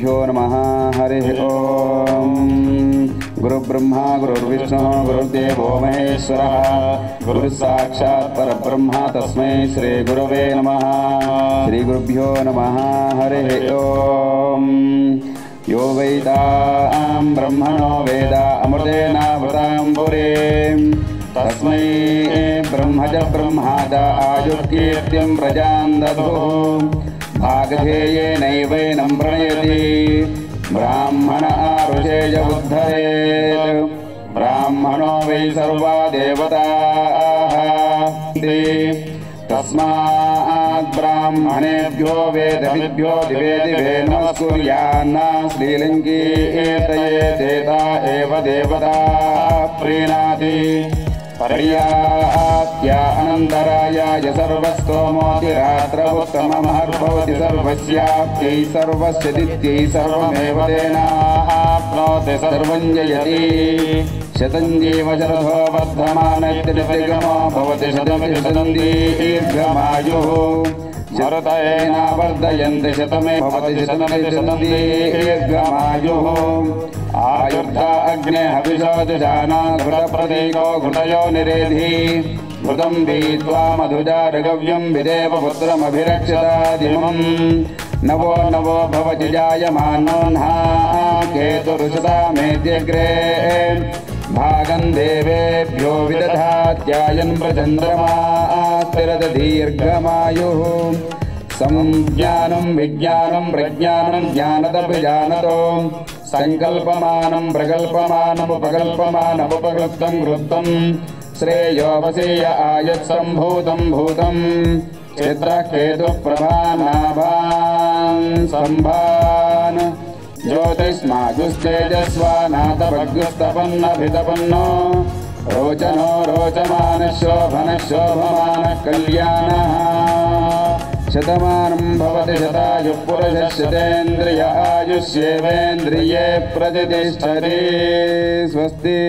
श्रीगुरुभ्यो नमः। हरिः ओम्। गुरुब्रह्मा गुरुर्विष्णुः गुरुर्देवो महेश्वरः गुरुसाक्षात् परब्रह्म तस्मै श्रीगुरवे नमः। श्रीगुरुभ्यो नमः। हरिः ओम्। यो वैदां ब्रह्मणो वेद अमृतेनावृतां पुरीं तस्मै ब्रह्मज ब्रह्माद आयुर्कीर्तिं प्रजां दधुः भागधेयेनैवैनं प्रणयति ब्राह्मण आरुषेय उद्धरेत् ब्राह्मणो वै सर्वा देवताः तस्मात् ब्राह्मणेभ्यो वेदविद्भ्यो दिवे दिवे नमस्कुर्यान्न श्रीलिङ्गी एतयेतेता एव देवता प्रीणाति पर्याप्त्या अनन्तरायाय सर्वस्तोमोतिरात्र उत्तममहर्भवति सर्वस्याप्त्यै सर्वस्य दित्यै सर्वमेव तेनाप्नोति सर्वं जयति शतं जीव शरथो वर्धमानत्यतिगमो भवति शतं दीर्घमायुः शरतेना वर्धयन्ति शतमे भवति शतं दीर्घमायुः आयुर्धा अग्ने हविषोदशाना घृतप्रतीको घृतयो निरेधि घृतं पीत्वा मधुजारगव्यं विदेव पुत्रमभिरक्षतादिमं नवो नवो भवति जायमानोऽह्ना केतुरुषतामेत्यग्रे भागं देवेभ्यो विदधात्यायन् प्रचन्द्रमा स्थिरत दीर्घमायुः संज्ञानं विज्ञानं प्रज्ञानं ज्ञानदपि जानतो संकल्पमानं प्रकल्पमानमुपकल्पमानमुपकृतं कृतं श्रेयो वसीय आयत्सम्भूतं भूतं चित्रकेतुः प्रभानाभान् सम्भान् ज्योतिष्माजुस्तेजस्वानाथभग्युस्तपन्नभितपन्नो रोचनो रोचमानशोभनशोभमानः कल्याणः शतमानं भवति शतायुः पुरुषः शतेन्द्रिय आयुष्येवेन्द्रिये प्रतिष्ठति। स्वस्ति।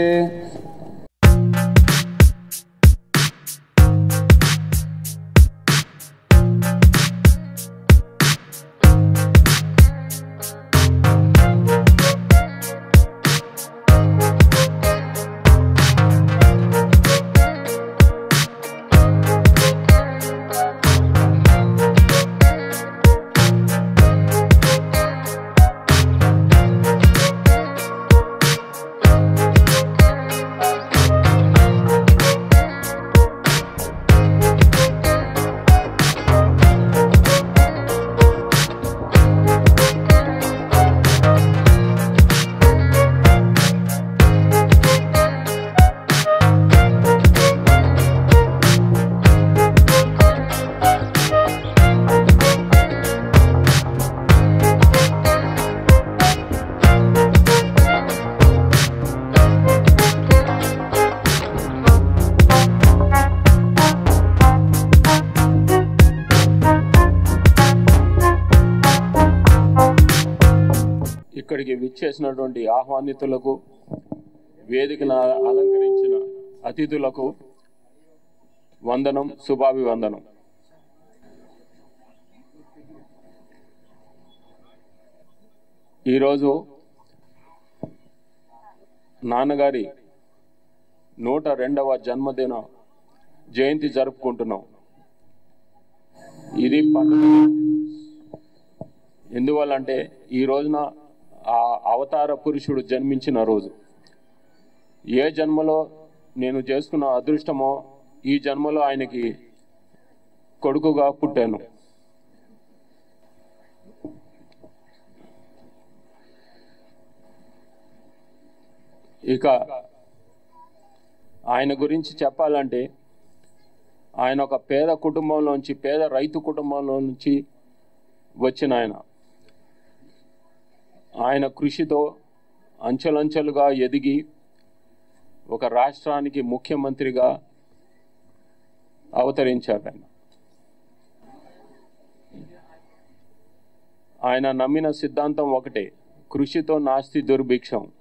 ఇక్కడికి విచ్చేసినటువంటి ఆహ్వానితులకు వేదికను అలంకరించిన అతిథులకు వందనం, శుభాభివందనం. ఈరోజు నాన్నగారి 102వ జన్మదిన జయంతి జరుపుకుంటున్నాం. ఇది పండుగ. ఎందువల్లంటే ఈ రోజున ఆ అవతార పురుషుడు జన్మించిన రోజు. ఏ జన్మలో నేను చేసుకున్న అదృష్టమో ఈ జన్మలో ఆయనకి కొడుకుగా పుట్టాను. ఇక ఆయన గురించి చెప్పాలంటే ఆయన ఒక పేద కుటుంబంలోంచి, పేద రైతు కుటుంబంలో నుంచి వచ్చిన ఆయన కృషితో అంచెలంచెలుగా ఎదిగి ఒక రాష్ట్రానికి ముఖ్యమంత్రిగా అవతరించారు. ఆయన నమ్మిన సిద్ధాంతం ఒకటే, కృషితో నాస్తి దుర్భిక్షం.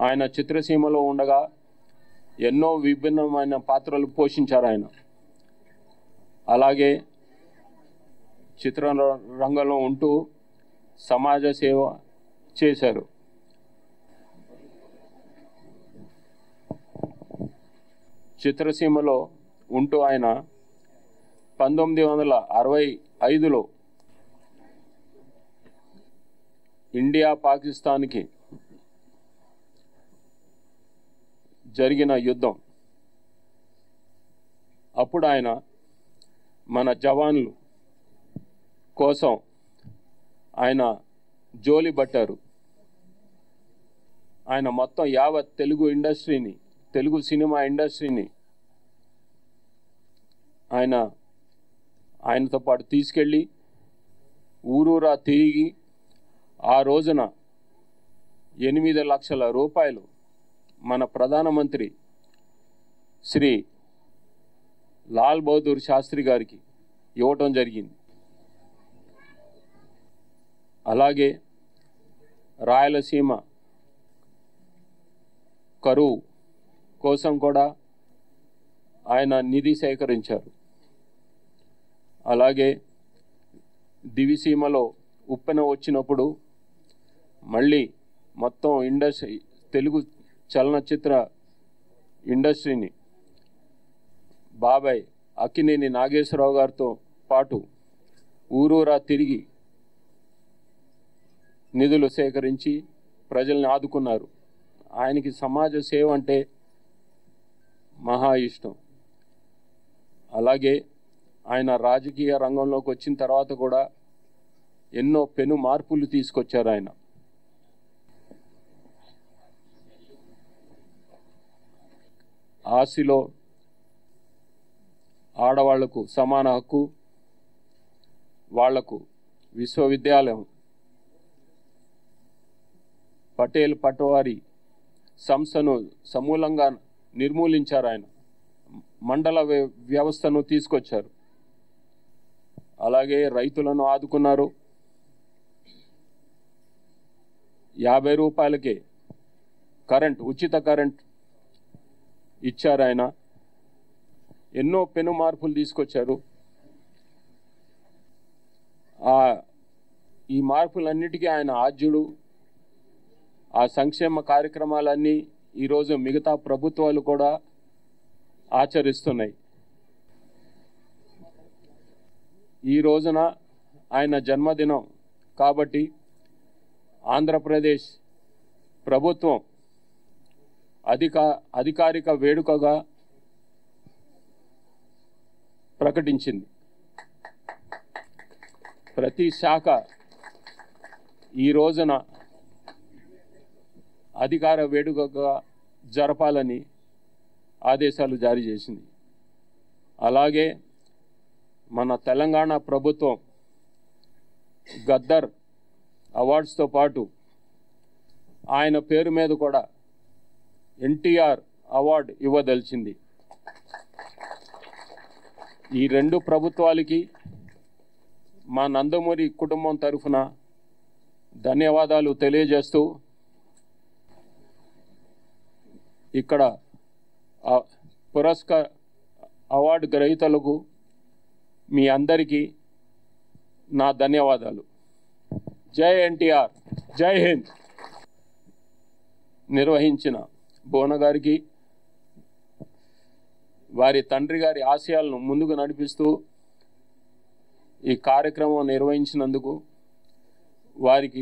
ఆయన చిత్రసీమలో ఉండగా ఎన్నో విభిన్నమైన పాత్రలు పోషించారు ఆయన. అలాగే చిత్రరంగంలో ఉంటూ సమాజ సేవ చేశారు. చిత్రసీమలో ఉంటూ ఆయన 1965లో ఇండియా పాకిస్తాన్కి జరిగిన యుద్ధం అప్పుడు ఆయన మన జవాన్లు కోసం ఆయన జోలి పట్టారు. ఆయన మొత్తం యావత్ తెలుగు సినిమా ఇండస్ట్రీని ఆయనతో పాటు తీసుకెళ్ళి ఊరూరా తిరిగి ఆ రోజున 8 లక్షల రూపాయలు మన ప్రధానమంత్రి శ్రీ లాల్ బహదూర్ శాస్త్రి గారికి ఇవ్వటం జరిగింది. అలాగే రాయలసీమ కరువు కోసం కూడా ఆయన నిధి సేకరించారు. అలాగే దివిసీమలో ఉప్పెన వచ్చినప్పుడు మళ్ళీ మొత్తం తెలుగు చలనచిత్ర ఇండస్ట్రీని బాబాయ్ అక్కినేని నాగేశ్వరరావు గారితో పాటు ఊరూరా తిరిగి నిధులు సేకరించి ప్రజల్ని ఆదుకున్నారు. ఆయనకి సమాజ సేవ అంటే మహా ఇష్టం. అలాగే ఆయన రాజకీయ రంగంలోకి వచ్చిన తర్వాత కూడా ఎన్నో పెను మార్పులు తీసుకొచ్చారు. ఆయన ఆసిలో ఆడవాళ్లకు సమాన హక్కు, వాళ్లకు విశ్వవిద్యాలయం, పటేల్ పటవారీ సంస్థను సమూలంగా నిర్మూలించారు. ఆయన మండల వ్యవస్థను తీసుకొచ్చారు. అలాగే రైతులను ఆదుకున్నారు. 50 రూపాయలకే ఉచిత కరెంట్ ఇచ్చారు. ఆయన ఎన్నో పెను మార్పులు తీసుకొచ్చారు. ఈ మార్పులన్నిటికీ ఆయన ఆద్యుడు. ఆ సంక్షేమ కార్యక్రమాలన్నీ ఈరోజు మిగతా ప్రభుత్వాలు కూడా ఆచరిస్తున్నాయి. ఈ రోజున ఆయన జన్మదినం కాబట్టి ఆంధ్రప్రదేశ్ ప్రభుత్వం అధికారిక వేడుకగా ప్రకటించింది. ప్రతి శాఖ ఈ రోజున అధికార వేడుకగా జరపాలని ఆదేశాలు జారీ చేసింది. అలాగే మన తెలంగాణ ప్రభుత్వం గద్దర్ అవార్డ్స్తో పాటు ఆయన పేరు మీద కూడా ఎన్టీఆర్ అవార్డు ఇవ్వదలిచింది. ఈ 2 ప్రభుత్వాలకి మా నందమూరి కుటుంబం తరఫున ధన్యవాదాలు తెలియజేస్తూ ఇక్కడ అవార్డు గ్రహీతలకు మీ అందరికీ నా ధన్యవాదాలు. జై ఎన్టీఆర్, జై హింద్. నిర్వహించిన భువన గారికి, వారి తండ్రి గారి ఆశయాలను ముందుకు నడిపిస్తూ ఈ కార్యక్రమం నిర్వహించినందుకు వారికి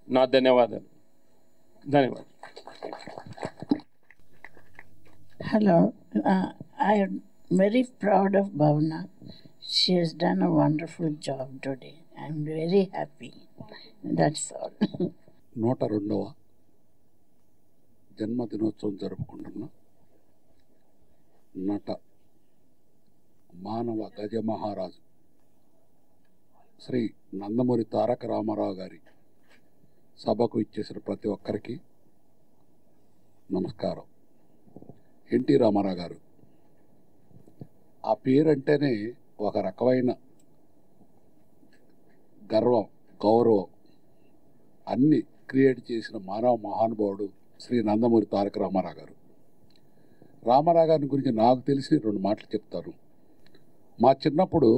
నా ధన్యవాదాలు. Hello, I am very proud of Bhavna. She has done a wonderful job today. I am very happy. That's all. 102వ జన్మదినోత్సవం జరుపుకుంటున్న నట మానవ గజమహారాజు శ్రీ నందమూరి తారక రామారావు గారి సభకు ఇచ్చేసిన ప్రతి ఒక్కరికి నమస్కారం. ఎన్టీ రామారావు గారు ఆ పేరంటేనే ఒక రకమైన గర్వం, గౌరవం అన్ని క్రియేట్ చేసిన మానవ మహానుభావుడు శ్రీ నందమూరి తారక రామారావు గారు. రామారావు గారి గురించి నాకు తెలిసి 2 మాటలు చెప్తాను. మా చిన్నప్పుడు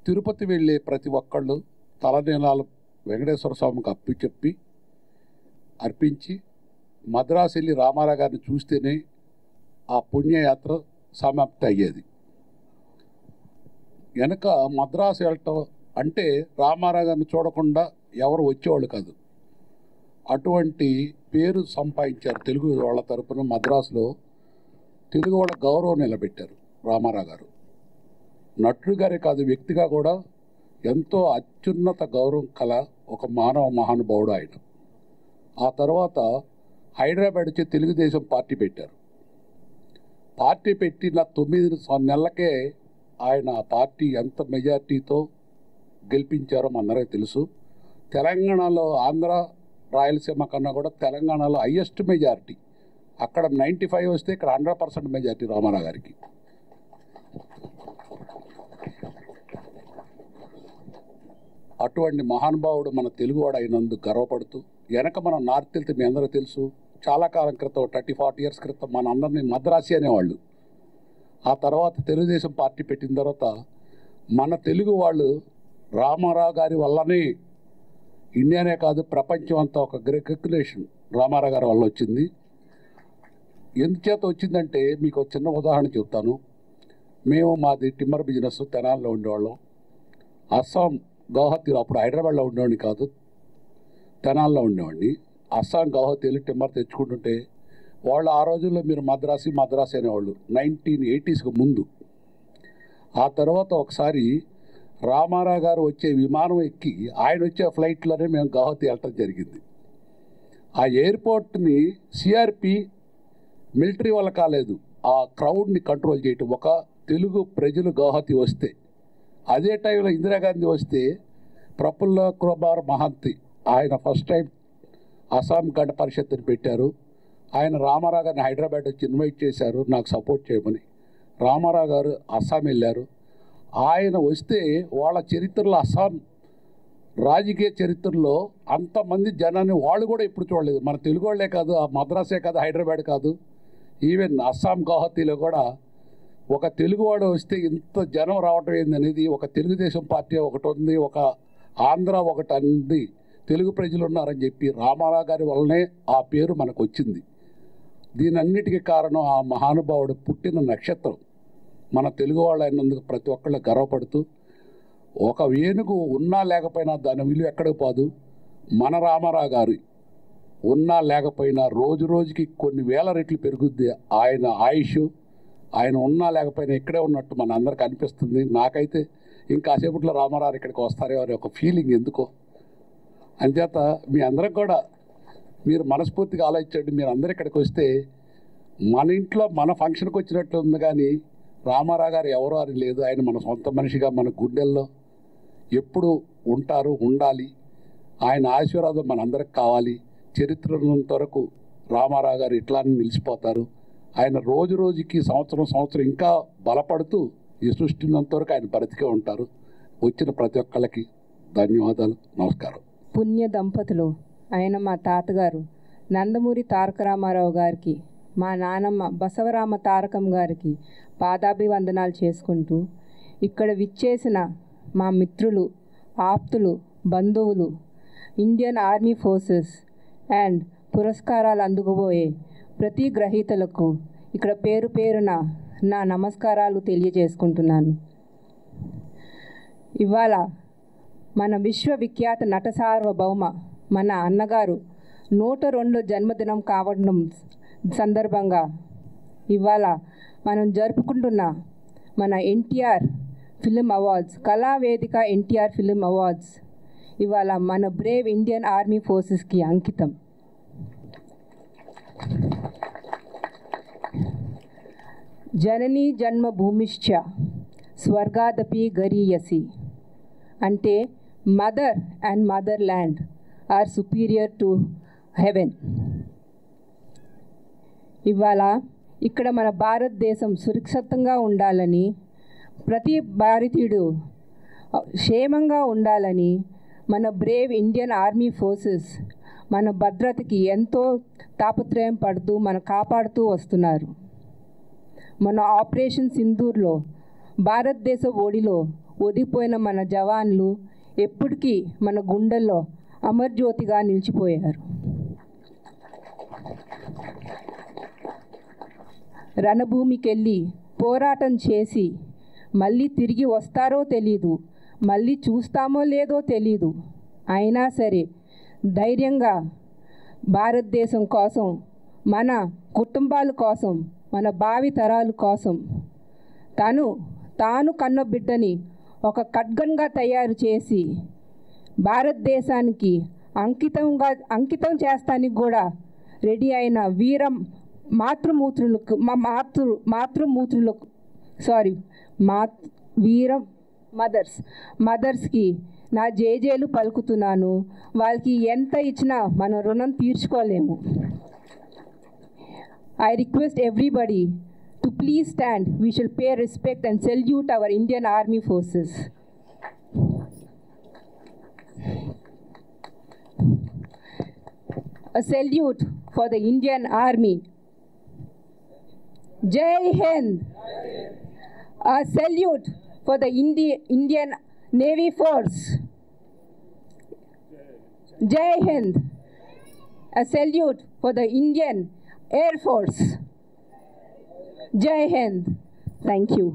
తిరుపతి వెళ్ళే ప్రతి ఒక్కళ్ళు తలనీలాలు వెంకటేశ్వర స్వామికి అర్పించి మద్రాసు వెళ్ళి రామారావు గారిని చూస్తేనే ఆ పుణ్యయాత్ర సమాప్తి అయ్యేది. వెనక మద్రాసు వెళ్ళటం అంటే రామారావు గారిని చూడకుండా ఎవరు వచ్చేవాళ్ళు కాదు. అటువంటి పేరు సంపాదించారు తెలుగు వాళ్ళ తరపున. మద్రాసులో తెలుగు వాళ్ళ గౌరవం నిలబెట్టారు రామారావు గారు. నటుడు గారే కాదు, వ్యక్తిగా కూడా ఎంతో అత్యున్నత గౌరవం కల ఒక మానవ మహానుభావుడు ఆయన. ఆ తర్వాత హైదరాబాద్ వచ్చి తెలుగుదేశం పార్టీ పెట్టారు. పార్టీ పెట్టిన 9 నెలలకే ఆయన పార్టీ ఎంత మెజార్టీతో గెలిపించారో మనందరికీ తెలుసు. తెలంగాణలో ఆంధ్ర రాయలసీమ కన్నా కూడా తెలంగాణలో హైయెస్ట్ మెజారిటీ. అక్కడ 95 వస్తే ఇక్కడ 100% మెజారిటీ రామారావు గారికి. అటువంటి మహానుభావుడు మన తెలుగువాడు అయినందుకు గర్వపడుతూ, వెనక మన నార్త్ వెళ్తే మీ అందరూ తెలుసు, చాలా కాలం క్రితం 30-40 ఇయర్స్ క్రితం మన అందరినీ మద్రాసి అనేవాళ్ళు. ఆ తర్వాత తెలుగుదేశం పార్టీ పెట్టిన తర్వాత మన తెలుగు వాళ్ళు రామారావు గారి వల్లనే ఇండియానే కాదు ప్రపంచం అంతా ఒక రికగ్నిషన్ రామారావు గారి వల్ల వచ్చింది. ఎందుచేత వచ్చిందంటే మీకు ఒక చిన్న ఉదాహరణ చెప్తాను. మేము మాది టిమ్మర్ బిజినెస్ తెనాలిలో ఉండేవాళ్ళం. అస్సాం గౌహతిలో, అప్పుడు హైదరాబాద్లో ఉండేవాడిని కాదు, తెనాలిలో ఉండేవాడిని. అస్సాం గౌహతి వెళ్ళి టిమ్మర్ తెచ్చుకుంటుంటే వాళ్ళు ఆ రోజుల్లో మీరు మద్రాసి అనేవాళ్ళు 1980s ముందు. ఆ తర్వాత ఒకసారి రామారావు గారు వచ్చే విమానం ఎక్కి ఆయన వచ్చే ఫ్లైట్లోనే మేము గౌహతి వెళ్ళటం జరిగింది. ఆ ఎయిర్పోర్ట్ని సిఆర్పి మిలిటరీ వల్ల కాలేదు, ఆ క్రౌడ్ని కంట్రోల్ చేయటం. ఒక తెలుగు ప్రజలు గౌహతి వస్తే, అదే టైంలో ఇందిరాగాంధీ వస్తే ప్రఫుల్ల కుమార్ మహంతి ఆయన ఫస్ట్ టైం అస్సాం గణ పరిషత్తుని పెట్టారు. ఆయన రామారావు గారిని హైదరాబాద్ వచ్చి ఇన్వైట్ చేశారు నాకు సపోర్ట్ చేయమని. రామారావు గారు అస్సాం వెళ్ళారు. ఆయన వస్తే వాళ్ళ చరిత్రలో, అస్సాం రాజకీయ చరిత్రలో అంతమంది జనాన్ని వాళ్ళు కూడా ఎప్పుడు చూడలేదు. మన తెలుగు వాళ్ళే కాదు, ఆ మద్రాసే కాదు, హైదరాబాద్ కాదు, ఈవెన్ అస్సాం గౌహతిలో కూడా ఒక తెలుగువాడు వస్తే ఇంత జనం రావటం ఏందనేది, ఒక తెలుగుదేశం పార్టీ ఒకటి ఉంది, ఒక ఆంధ్ర ఒకటి అంది, తెలుగు ప్రజలు ఉన్నారని చెప్పి రామారావు గారి వల్లనే ఆ పేరు మనకు వచ్చింది. దీనన్నిటికీ కారణం ఆ మహానుభావుడు పుట్టిన నక్షత్రం. మన తెలుగు వాళ్ళు అయినందుకు ప్రతి ఒక్కళ్ళు గర్వపడుతూ, ఒక ఏనుగు ఉన్నా లేకపోయినా దాని విలువ ఎక్కడికి పోదు. మన రామారావు గారు ఉన్నా లేకపోయినా రోజు రోజుకి కొన్ని వేల రెట్లు పెరుగుద్ది ఆయన ఆయుష్. ఆయన ఉన్నా లేకపోయినా ఇక్కడే ఉన్నట్టు మన అందరికి అనిపిస్తుంది. నాకైతే ఇంకాసేపట్లో రామారావు ఇక్కడికి వస్తారేమో అనే ఒక ఫీలింగ్ ఎందుకో. అంచేత మీ అందరికి కూడా మీరు మనస్ఫూర్తిగా ఆలోచించండి. మీరు అందరు ఇక్కడికి వస్తే మన ఇంట్లో మన ఫంక్షన్కి వచ్చినట్లు ఉంది, కానీ రామారావు గారు ఎవరో అని లేదు. ఆయన మన సొంత మనిషిగా మన గుండెల్లో ఎప్పుడు ఉంటారు, ఉండాలి. ఆయన ఆశీర్వాదం మనందరికి కావాలి. చరిత్ర ఉన్నంత వరకు రామారావు గారు ఇట్లానే నిలిచిపోతారు. ఆయన రోజు రోజుకి సంవత్సరం ఇంకా బలపడుతూ ఈ సృష్టి ఉన్నంత వరకు ఆయన బ్రతికే ఉంటారు. వచ్చిన ప్రతి ఒక్కళ్ళకి ధన్యవాదాలు, నమస్కారం. పుణ్య దంపతులు ఆయన మా తాతగారు నందమూరి తారక రామారావు గారికి, మా నానమ్మ బసవరామ తారకం గారికి పాదాభివందనాలు చేసుకుంటూ, ఇక్కడ విచ్చేసిన మా మిత్రులు, ఆప్తులు, బంధువులు, ఇండియన్ ఆర్మీ ఫోర్సెస్ అండ్ పురస్కారాలు అందుకోబోయే ప్రతి గ్రహీతలకు ఇక్కడ పేరు పేరున నా నమస్కారాలు తెలియజేసుకుంటున్నాను. ఇవాళ మన విశ్వవిఖ్యాత నట సార్వభౌమ మన అన్నగారు 102 జన్మదినం కావడం సందర్భంగా ఇవాళ మనం జరుపుకుంటున్న మన NTR film awards, Kalavedika NTR film awards ఇవాళ మన బ్రేవ్ ఇండియన్ ఆర్మీ ఫోర్సెస్కి అంకితం. జననీ జన్మభూమిశ్చ స్వర్గాదపి గరీయసి అంటే mother and motherland are superior to heaven. ఇవాళ ఇక్కడ మన భారతదేశం సురక్షితంగా ఉండాలని, ప్రతి భారతీయుడు క్షేమంగా ఉండాలని మన బ్రేవ్ ఇండియన్ ఆర్మీ ఫోర్సెస్ మన భద్రతకి ఎంతో తాపత్రయం పడుతూ కాపాడుతూ వస్తున్నారు. మన ఆపరేషన్ సింధూర్లో భారతదేశ ఒడిలో ఒదిగిపోయిన మన జవాన్లు ఎప్పటికీ మన గుండెల్లో అమర్జ్యోతిగా నిలిచిపోయారు. రణభూమికెళ్ళి పోరాటం చేసి మళ్ళీ తిరిగి వస్తారో తెలీదు, మళ్ళీ చూస్తామో లేదో తెలీదు. అయినా సరే ధైర్యంగా భారతదేశం కోసం, మన కుటుంబాల కోసం, మన భావి తరాల కోసం తాను కన్న బిడ్డని ఒక ఖడ్గంగా తయారు చేసి భారతదేశానికి అంకితం చేస్తానికి కూడా రెడీ అయిన మదర్స్కి నా జేజేలు పలుకుతున్నాను. వాళ్ళకి ఎంత ఇచ్చినా మన రుణం తీర్చుకోలేము. I request everybody to please stand. We shall pay respect and salute our Indian Army forces. A salute for the Indian Army. Jai Hind. A salute for the Indian Navy Force. Jai Hind. A salute for the Indian Air Force. Jai Hind. Thank you.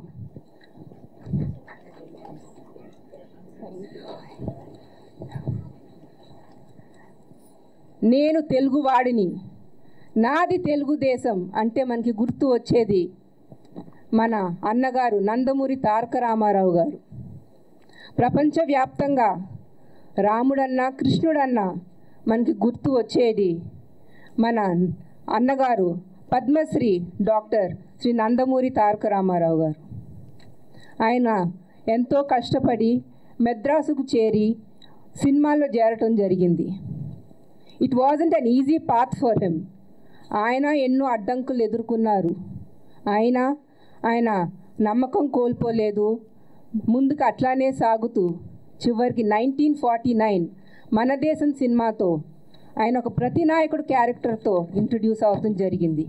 నేను తెలుగువాడిని, నాది తెలుగుదేశం అంటే మనకి గుర్తు వచ్చేది మన అన్నగారు నందమూరి తారక రామారావు గారు. ప్రపంచవ్యాప్తంగా రాముడన్నా కృష్ణుడన్నా మనకి గుర్తు వచ్చేది మన అన్నగారు పద్మశ్రీ డాక్టర్ శ్రీ నందమూరి తారక రామారావు గారు. ఆయన ఎంతో కష్టపడి మెద్రాసుకు చేరి సినిమాల్లో చేరటం జరిగింది. It wasn't an easy path for him. ఆయన ఎన్నో అడ్డంకులు ఎదుర్కొన్నారు. ఆయన నమ్మకం కోల్పోలేదు, ముందుకు అట్లానే సాగుతూ చివరికి 1949 మన దేశం సినిమాతో ఆయన ఒక ప్రతినాయకుడు క్యారెక్టర్తో ఇంట్రడ్యూస్ అవడం జరిగింది.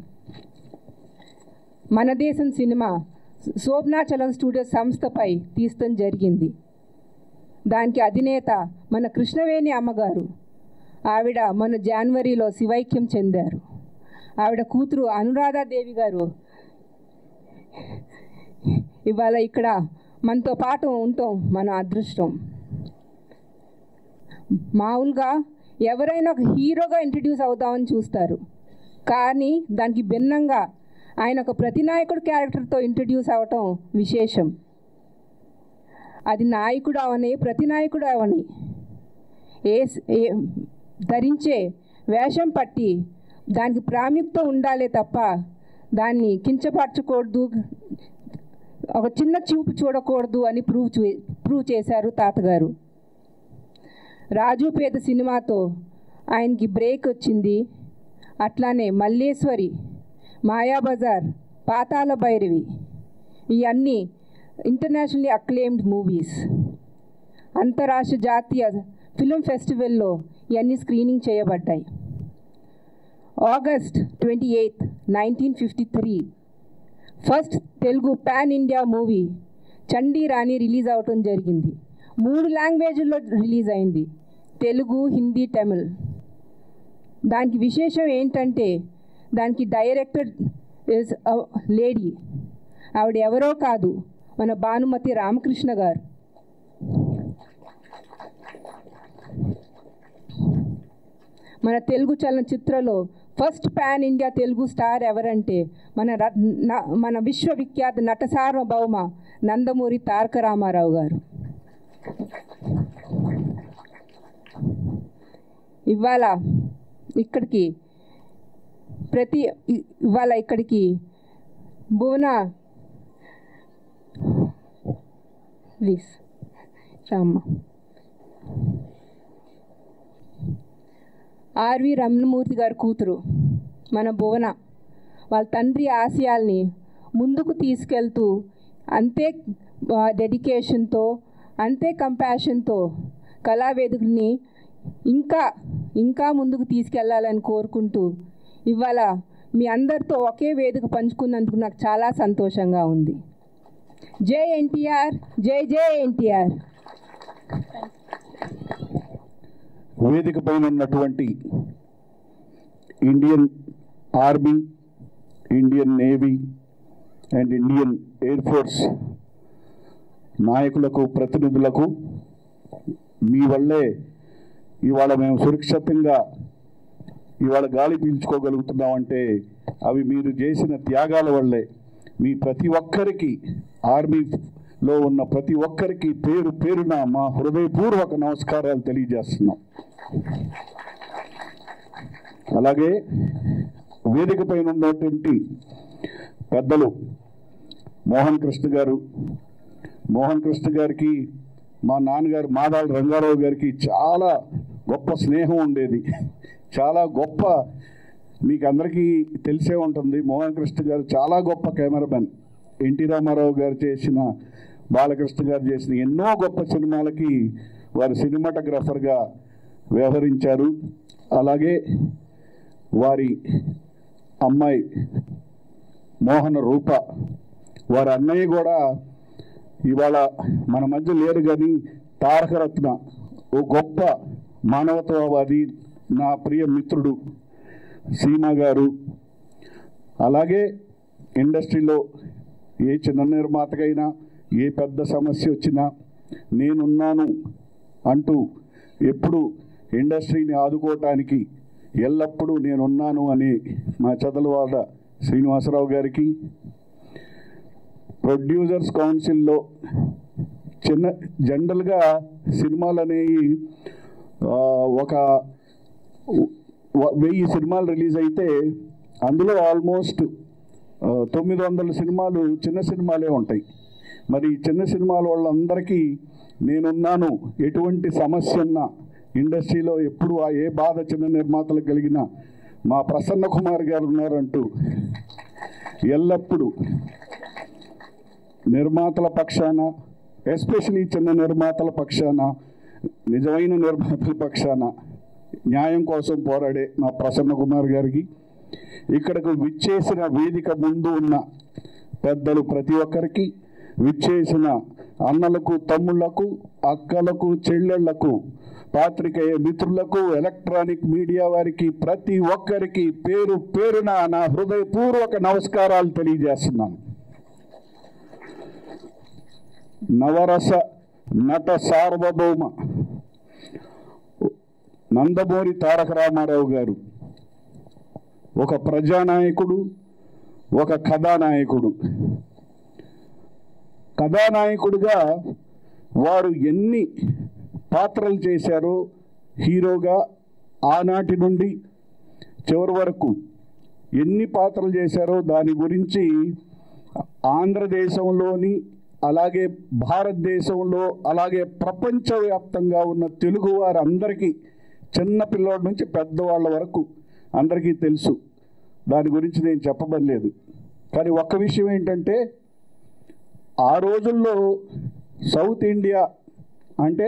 మన దేశం సినిమా శోభనాచలం స్టూడియోస్ సంస్థపై తీయడం జరిగింది. దానికి అధినేత మన కృష్ణవేణి అమ్మగారు. ఆవిడ మన జనవరిలో శివైక్యం చెందారు. ఆవిడ కూతురు అనురాధాదేవి గారు ఇవాళ ఇక్కడ మనతో పాటు ఉండటం మన అదృష్టం. మామూలుగా ఎవరైనా ఒక హీరోగా ఇంట్రడ్యూస్ అవుదామని చూస్తారు, కానీ దానికి భిన్నంగా ఆయన ఒక ప్రతినాయకుడు క్యారెక్టర్తో ఇంట్రడ్యూస్ అవ్వటం విశేషం. అది నాయకుడు అవని ప్రతినాయకుడు అవని ధరించే వేషం పట్టి దానికి ప్రాముఖ్యత ఉండాలే తప్ప దాన్ని కించపరచకూడదు, ఒక చిన్న చూపు చూడకూడదు అని ప్రూవ్ చేశారు తాతగారు. రాజు పేద సినిమాతో ఆయనకి బ్రేక్ వచ్చింది. అట్లానే మల్లేశ్వరి, మాయాబజార్, పాతాళ భైరవి ఇవన్నీ ఇంటర్నేషనల్లీ అక్లెయిమ్డ్ మూవీస్. అంతర్రాష్ట్రీయ జాతీయ ఫిల్మ్ ఫెస్టివల్లో ఇవన్నీ స్క్రీనింగ్ చేయబడ్డాయి. August 28, 1953 first Telugu pan India movie Chandi Rani release అవటం జరిగింది. 3 లాంగ్వేజ్ల్లో రిలీజ్ అయింది, తెలుగు, హిందీ, తమిళ్. దానికి విశేషం ఏంటంటే దానికి డైరెక్టర్ ఇస్ లేడీ. ఆవిడ ఎవరో కాదు, మన భానుమతి రామకృష్ణ గారు. మన తెలుగు చలనచిత్రంలో first pan India Telugu star ఎవరంటే మన విశ్వవిఖ్యాత నట సార్వభౌమ నందమూరి తారక రామారావు గారు. ఇవాళ ఇక్కడికి భువన ప్లీజ్ రామ్మ ఆర్వి రమణమూర్తి గారి కూతురు మన భువన వాళ్ళ తండ్రి ఆశయాల్ని ముందుకు తీసుకెళ్తూ అంతే డెడికేషన్తో అంతే కంపాషన్తో కళావేదికని ఇంకా ముందుకు తీసుకెళ్లాలని కోరుకుంటూ ఇవాళ మీ అందరితో ఒకే వేదిక పంచుకున్నందుకు నాకు చాలా సంతోషంగా ఉంది. జై ఎన్టీఆర్, జై జై ఎన్టీఆర్. వేదిక పైన ఉన్నటువంటి Indian army, Indian navy and Indian air force నాయకులకు, ప్రతినిధులకు మీ వల్లే ఇవాళ మేము సురక్షితంగా ఇవాళ గాలి పీల్చుకోగలుగుతున్నామంటే అవి మీరు చేసిన త్యాగాల వల్లే. మీ ప్రతి ఒక్కరికి, ఆర్మీలో ఉన్న ప్రతి ఒక్కరికి పేరు పేరున మా హృదయపూర్వక నమస్కారాలు తెలియజేస్తున్నాం. అలాగే వేదిక పైన ఉన్నటువంటి పెద్దలు మోహన్ కృష్ణ గారు, మోహన్ కృష్ణ గారికి మా నాన్నగారు మాదాల రంగారావు గారికి చాలా గొప్ప స్నేహం ఉండేది. చాలా గొప్ప, మీకు అందరికీ తెలిసే ఉంటుంది, మోహన్ కృష్ణ గారు చాలా గొప్ప కెమెరామెన్. ఎన్టీ రామారావు గారు చేసిన, బాలకృష్ణ గారు చేసిన ఎన్నో గొప్ప సినిమాలకి వారు సినిమాటోగ్రాఫర్గా వ్యవహరించారు. అలాగే వారి అమ్మాయి మోహన రూప, వారి అన్నయ్య కూడా ఇవాళ మన మధ్య లేరు, కానీ తారకరత్న, ఓ గొప్ప మానవతావాది, నా ప్రియ మిత్రుడు సీమా గారు. అలాగే ఇండస్ట్రీలో ఏ చిన్న నిర్మాతకైనా ఏ పెద్ద సమస్య వచ్చినా నేనున్నాను అంటూ ఎప్పుడు ఇండస్ట్రీని ఆదుకోవటానికి ఎల్లప్పుడూ నేనున్నాను అని మా చదలవాడ శ్రీనివాసరావు గారికి, ప్రొడ్యూసర్స్ కౌన్సిల్లో జనరల్గా సినిమాలు అనేవి ఒక 1000 సినిమాలు రిలీజ్ అయితే అందులో ఆల్మోస్ట్ 900 సినిమాలు చిన్న సినిమాలే ఉంటాయి. మరి చిన్న సినిమాల వాళ్ళందరికీ నేనున్నాను, ఎటువంటి సమస్య ఉన్నా ఇండస్ట్రీలో ఎప్పుడు ఏ బాధ చిన్న నిర్మాతలకు కలిగినా మా ప్రసన్న కుమార్ గారు ఉన్నారంటూ ఎల్లప్పుడూ నిర్మాతల పక్షాన, ఎస్పెషలీ చిన్న నిర్మాతల పక్షాన, నిజమైన నిర్మాతల పక్షాన న్యాయం కోసం పోరాడే మా ప్రసన్న కుమార్ గారికి, ఇక్కడకు విచ్చేసిన వేదిక ముందు ఉన్న పెద్దలు ప్రతి ఒక్కరికి, విచ్చేసిన అన్నలకు, తమ్ముళ్లకు, అక్కలకు, చెల్లెళ్లకు, పాత్రికేయ మిత్రులకు, ఎలక్ట్రానిక్ మీడియా వారికి, ప్రతి ఒక్కరికి పేరు పేరున నా హృదయపూర్వక నమస్కారాలు తెలియజేస్తున్నాను. నవరస నట సార్వభౌమ నందమూరి తారక రామారావు గారు ఒక ప్రజానాయకుడు, ఒక కథానాయకుడు. కథానాయకుడిగా వారు ఎన్ని పాత్రలు చేశారో హీరోగా ఆనాటి నుండి చివరి వరకు ఎన్ని పాత్రలు చేశారో దాని గురించి ఆంధ్రదేశంలోని, అలాగే భారతదేశంలో, అలాగే ప్రపంచవ్యాప్తంగా ఉన్న తెలుగు వారందరికీ, చిన్న పిల్లోడి నుంచి పెద్దవాళ్ళ వరకు అందరికీ తెలుసు. దాని గురించి నేను చెప్పబడలేదు. కానీ ఒక్క విషయం ఏంటంటే, ఆ రోజుల్లో సౌత్ ఇండియా అంటే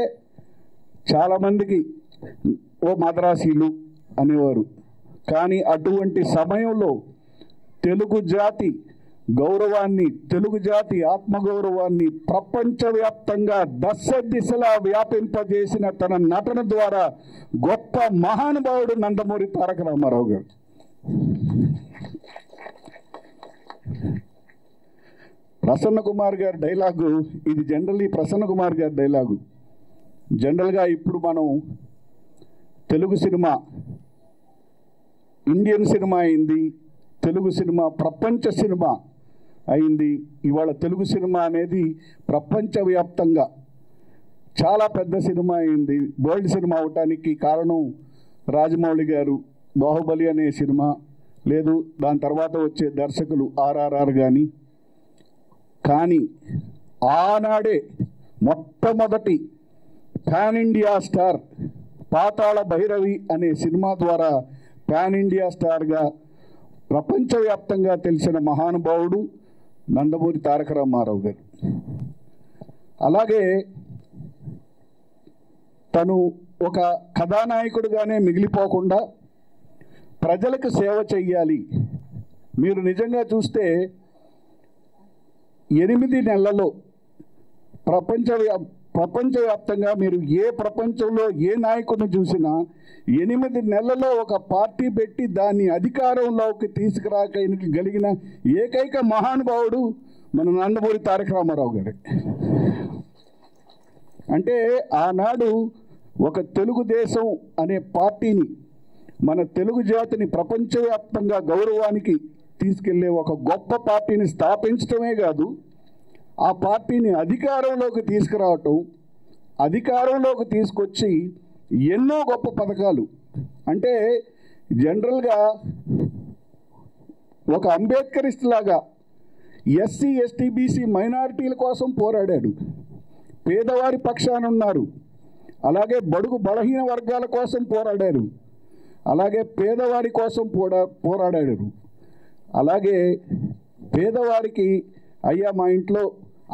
చాలామందికి ఓ మద్రాసీలు అనేవారు. కానీ అటువంటి సమయంలో తెలుగు జాతి గౌరవాన్ని, తెలుగు జాతి ఆత్మగౌరవాన్ని ప్రపంచవ్యాప్తంగా దశ దిశలా వ్యాపింపజేసిన తన నటన ద్వారా గొప్ప మహానుభావుడు నందమూరి తారక రామారావు గారు. ప్రసన్న కుమార్ గారి డైలాగు ఇది, జనరల్లీ ప్రసన్న కుమార్ గారి డైలాగు. జనరల్గా ఇప్పుడు మనం తెలుగు సినిమా ఇండియన్ సినిమా అయింది, తెలుగు సినిమా ప్రపంచ సినిమా అయింది. ఇవాళ తెలుగు సినిమా అనేది ప్రపంచవ్యాప్తంగా చాలా పెద్ద సినిమా అయింది. వరల్డ్ సినిమా అవటానికి కారణం రాజమౌళి గారు బాహుబలి అనే సినిమా, లేదు దాని తర్వాత వచ్చే దర్శకులు ఆర్ఆర్ఆర్ కానీ ఆనాడే మొట్టమొదటి పాన్ ఇండియా స్టార్ పాతాళ భైరవి అనే సినిమా ద్వారా పాన్ ఇండియా స్టార్గా ప్రపంచవ్యాప్తంగా తెలిసిన మహానుభావుడు నందమూరి తారక రామారావు గారు. అలాగే తను ఒక కథానాయకుడిగానే మిగిలిపోకుండా ప్రజలకు సేవ చెయ్యాలి. మీరు నిజంగా చూస్తే 8 నెలల్లో ప్రపంచవ్యాప్తంగా మీరు ఏ ప్రపంచంలో ఏ నాయకుడిని చూసినా 8 నెలల్లో ఒక పార్టీ పెట్టి దాన్ని అధికారంలోకి తీసుకురాగలిగిన ఏకైక మహానుభావుడు మన నందమూరి తారక రామారావు గారు. అంటే ఆనాడు ఒక తెలుగుదేశం అనే పార్టీని, మన తెలుగు జాతిని ప్రపంచవ్యాప్తంగా గౌరవానికి తీసుకెళ్లే ఒక గొప్ప పార్టీని స్థాపించడమే కాదు, ఆ పార్టీని అధికారంలోకి తీసుకురావటం, అధికారంలోకి తీసుకొచ్చి ఎన్నో గొప్ప పథకాలు. అంటే జనరల్గా ఒక అంబేద్కరిస్ట్ లాగా ఎస్సీ ఎస్టీ బీసీ మైనారిటీల కోసం పోరాడాడు, పేదవారి పక్షాన ఉన్నారు. అలాగే బడుగు బలహీన వర్గాల కోసం పోరాడారు, అలాగే పేదవారి కోసం పోరాడారు. అలాగే పేదవారికి అయ్యా మా ఇంట్లో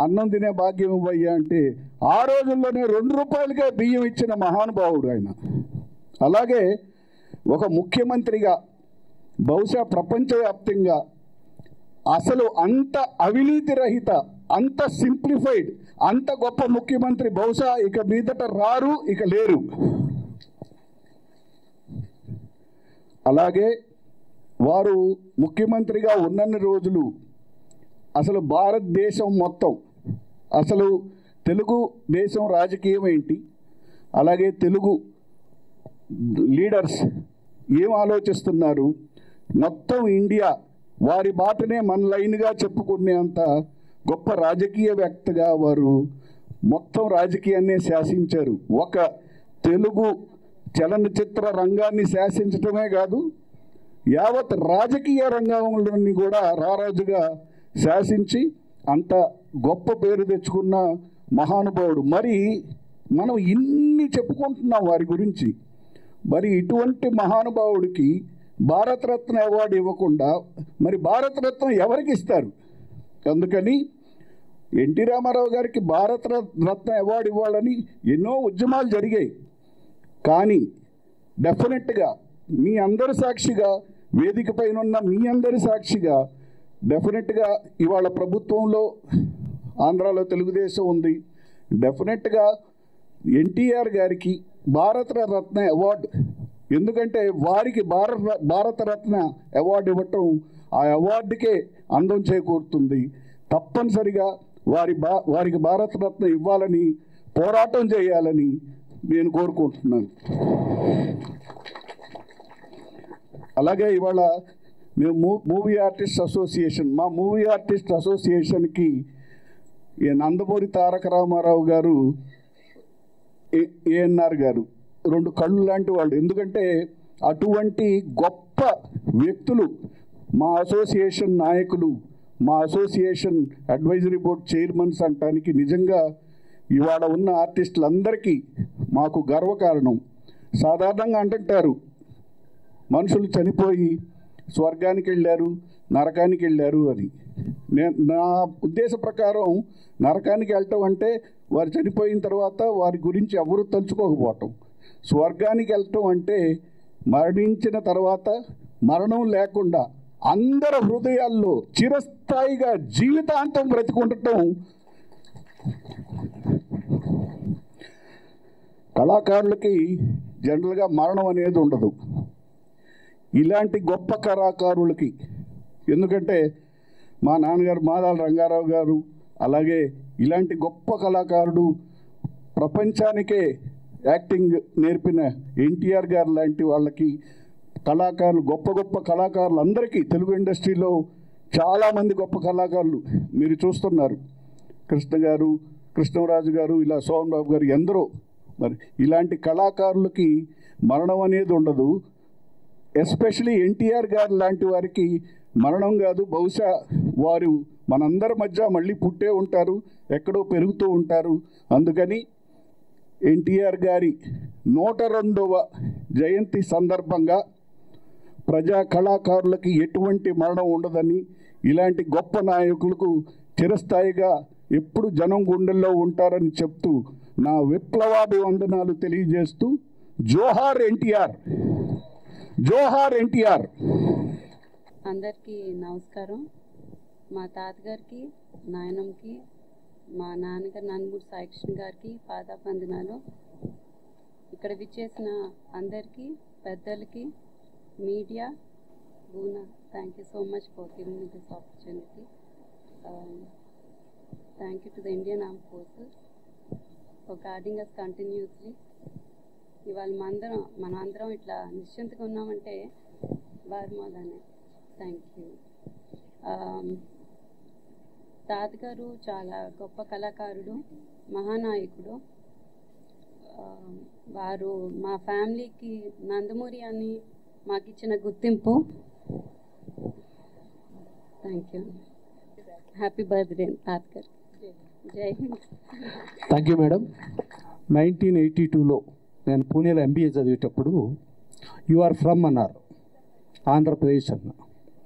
అన్నం తినే భాగ్యం ఇవ్వయ్యా అంటే ఆ రోజుల్లోనే 2 రూపాయలకే బియ్యం ఇచ్చిన మహానుభావుడు ఆయన. అలాగే ఒక ముఖ్యమంత్రిగా బహుశా ప్రపంచవ్యాప్తంగా అసలు అంత అవినీతి రహిత, అంత సింప్లిఫైడ్, అంత గొప్ప ముఖ్యమంత్రి బహుశా ఇక మీదట రారు, ఇక లేరు. అలాగే వారు ముఖ్యమంత్రిగా ఉన్నన్ని రోజులు అసలు భారతదేశం మొత్తం, అసలు తెలుగు దేశం రాజకీయం ఏంటి, అలాగే తెలుగు లీడర్స్ ఏం ఆలోచిస్తున్నారు, మొత్తం ఇండియా వారి బాటనే మన లైన్గా చెప్పుకునేంత గొప్ప రాజకీయవేత్తగా వారు మొత్తం రాజకీయాన్ని శాసించారు. ఒక తెలుగు చలనచిత్ర రంగాన్ని శాసించటమే కాదు, యావత్ రాజకీయ రంగంలోని కూడా రారాజుగా శాసించి అంత గొప్ప పేరు తెచ్చుకున్న మహానుభావుడు. మరి మనం ఇన్ని చెప్పుకుంటున్నాం వారి గురించి, మరి ఇటువంటి మహానుభావుడికి భారతరత్న అవార్డు ఇవ్వకుండా మరి భారతరత్న ఎవరికి ఇస్తారు? అందుకని ఎన్టీ రామారావు గారికి భారతరత్న అవార్డు ఇవ్వాలని ఎన్నో ఉద్యమాలు జరిగాయి. కానీ డెఫినెట్గా మీ అందరి సాక్షిగా, వేదిక పైన ఉన్న మీ అందరి సాక్షిగా డెఫినెట్గా ఇవాళ ప్రభుత్వంలో ఆంధ్రాలో తెలుగుదేశం ఉంది. డెఫినెట్గా ఎన్టీఆర్ గారికి భారతరత్న అవార్డు, ఎందుకంటే వారికి భారతరత్న అవార్డు ఇవ్వటం ఆ అవార్డుకే అందం చేకూరుతుంది. తప్పనిసరిగా వారికి భారతరత్న ఇవ్వాలని పోరాటం చేయాలని నేను కోరుకుంటున్నాను. అలాగే ఇవాళ మేము మూవీ ఆర్టిస్ట్ అసోసియేషన్, మా మూవీ ఆర్టిస్ట్ అసోసియేషన్కి నందమూరి తారక రామారావు గారు, ఏఎన్ఆర్ గారు 2 కళ్ళు లాంటి వాళ్ళు. ఎందుకంటే అటువంటి గొప్ప వ్యక్తులు మా అసోసియేషన్ నాయకులు, మా అసోసియేషన్ అడ్వైజరీ బోర్డ్ చైర్మన్స్ అంటానికి నిజంగా ఇవాళ ఉన్న ఆర్టిస్టులందరికీ మాకు గర్వకారణం. సాధారణంగా అంటుంటారు మనుషులు చనిపోయి స్వర్గానికి వెళ్ళారు, నరకానికి వెళ్ళారు అని. నా ఉద్దేశ ప్రకారం నరకానికి వెళ్ళటం అంటే వారు చనిపోయిన తర్వాత వారి గురించి ఎవరు తలుచుకోకపోవటం. స్వర్గానికి వెళ్ళటం అంటే మరణించిన తర్వాత మరణం లేకుండా అందరి హృదయాల్లో చిరస్థాయిగా జీవితాంతం బ్రతికుండటం. కళాకారులకి జనరల్గా మరణం అనేది ఉండదు. ఇలాంటి గొప్ప కళాకారులకి, ఎందుకంటే మా నాన్నగారు మాదాల రంగారావు గారు, అలాగే ఇలాంటి గొప్ప కళాకారుడు, ప్రపంచానికే యాక్టింగ్ నేర్పిన ఎన్టీఆర్ గారు లాంటి వాళ్ళకి, కళాకారులు, గొప్ప గొప్ప కళాకారులు అందరికీ తెలుగు ఇండస్ట్రీలో చాలామంది గొప్ప కళాకారులు మీరు చూస్తున్నారు. కృష్ణ గారు, కృష్ణరాజు గారు, ఇలా సోహన్ బాబు గారు, ఎందరో. మరి ఇలాంటి కళాకారులకి మరణం అనేది ఉండదు. ఎస్పెషలీ ఎన్టీఆర్ గారు లాంటి వారికి మరణం కాదు. బహుశా వారు మనందరి మధ్య మళ్ళీ పుట్టే ఉంటారు, ఎక్కడో పెరుగుతూ ఉంటారు. అందుకని ఎన్టీఆర్ గారి 102వ జయంతి సందర్భంగా ప్రజా కళాకారులకి ఎటువంటి మరణం ఉండదని, ఇలాంటి గొప్ప నాయకులకు చిరస్థాయిగా ఎప్పుడు జనం గుండెల్లో ఉంటారని చెప్తూ నా విప్లవాభివందనాలు తెలియజేస్తూ జోహార్ ఎన్టీఆర్, జోహార్ ఎన్టీఆర్. అందరికీ నమస్కారం. మా తాతగారికి, నాయనమ్మకి మా నాన్నగారు నందమూరి సాయికృష్ణ గారికి పాదాబంధనాలు. ఇక్కడ విచ్చేసిన అందరికీ, పెద్దలకి, media, Boona, thank you so much for giving me this opportunity. Thank you to the Indian Armed Forces for guarding us continuously. ఇవాళ మనందరం ఇట్లా నిశ్చింతగా ఉన్నామంటే వారి మూలనే. Thank you. తాతగారు చాలా గొప్ప కళాకారుడు, మహానాయకుడు. వారు మా ఫ్యామిలీకి నందమూరి అని మాకు ఇచ్చిన గుర్తింపు. Thank you. హ్యాపీ బర్త్డే తాతగారు. Jai Hind. Thank you madam. 1982లో నేను పూణేలో MBA చదివేటప్పుడు యు ఆర్ ఫ్రమ్ అన్నారు, ఆంధ్రప్రదేశ్ అన్న.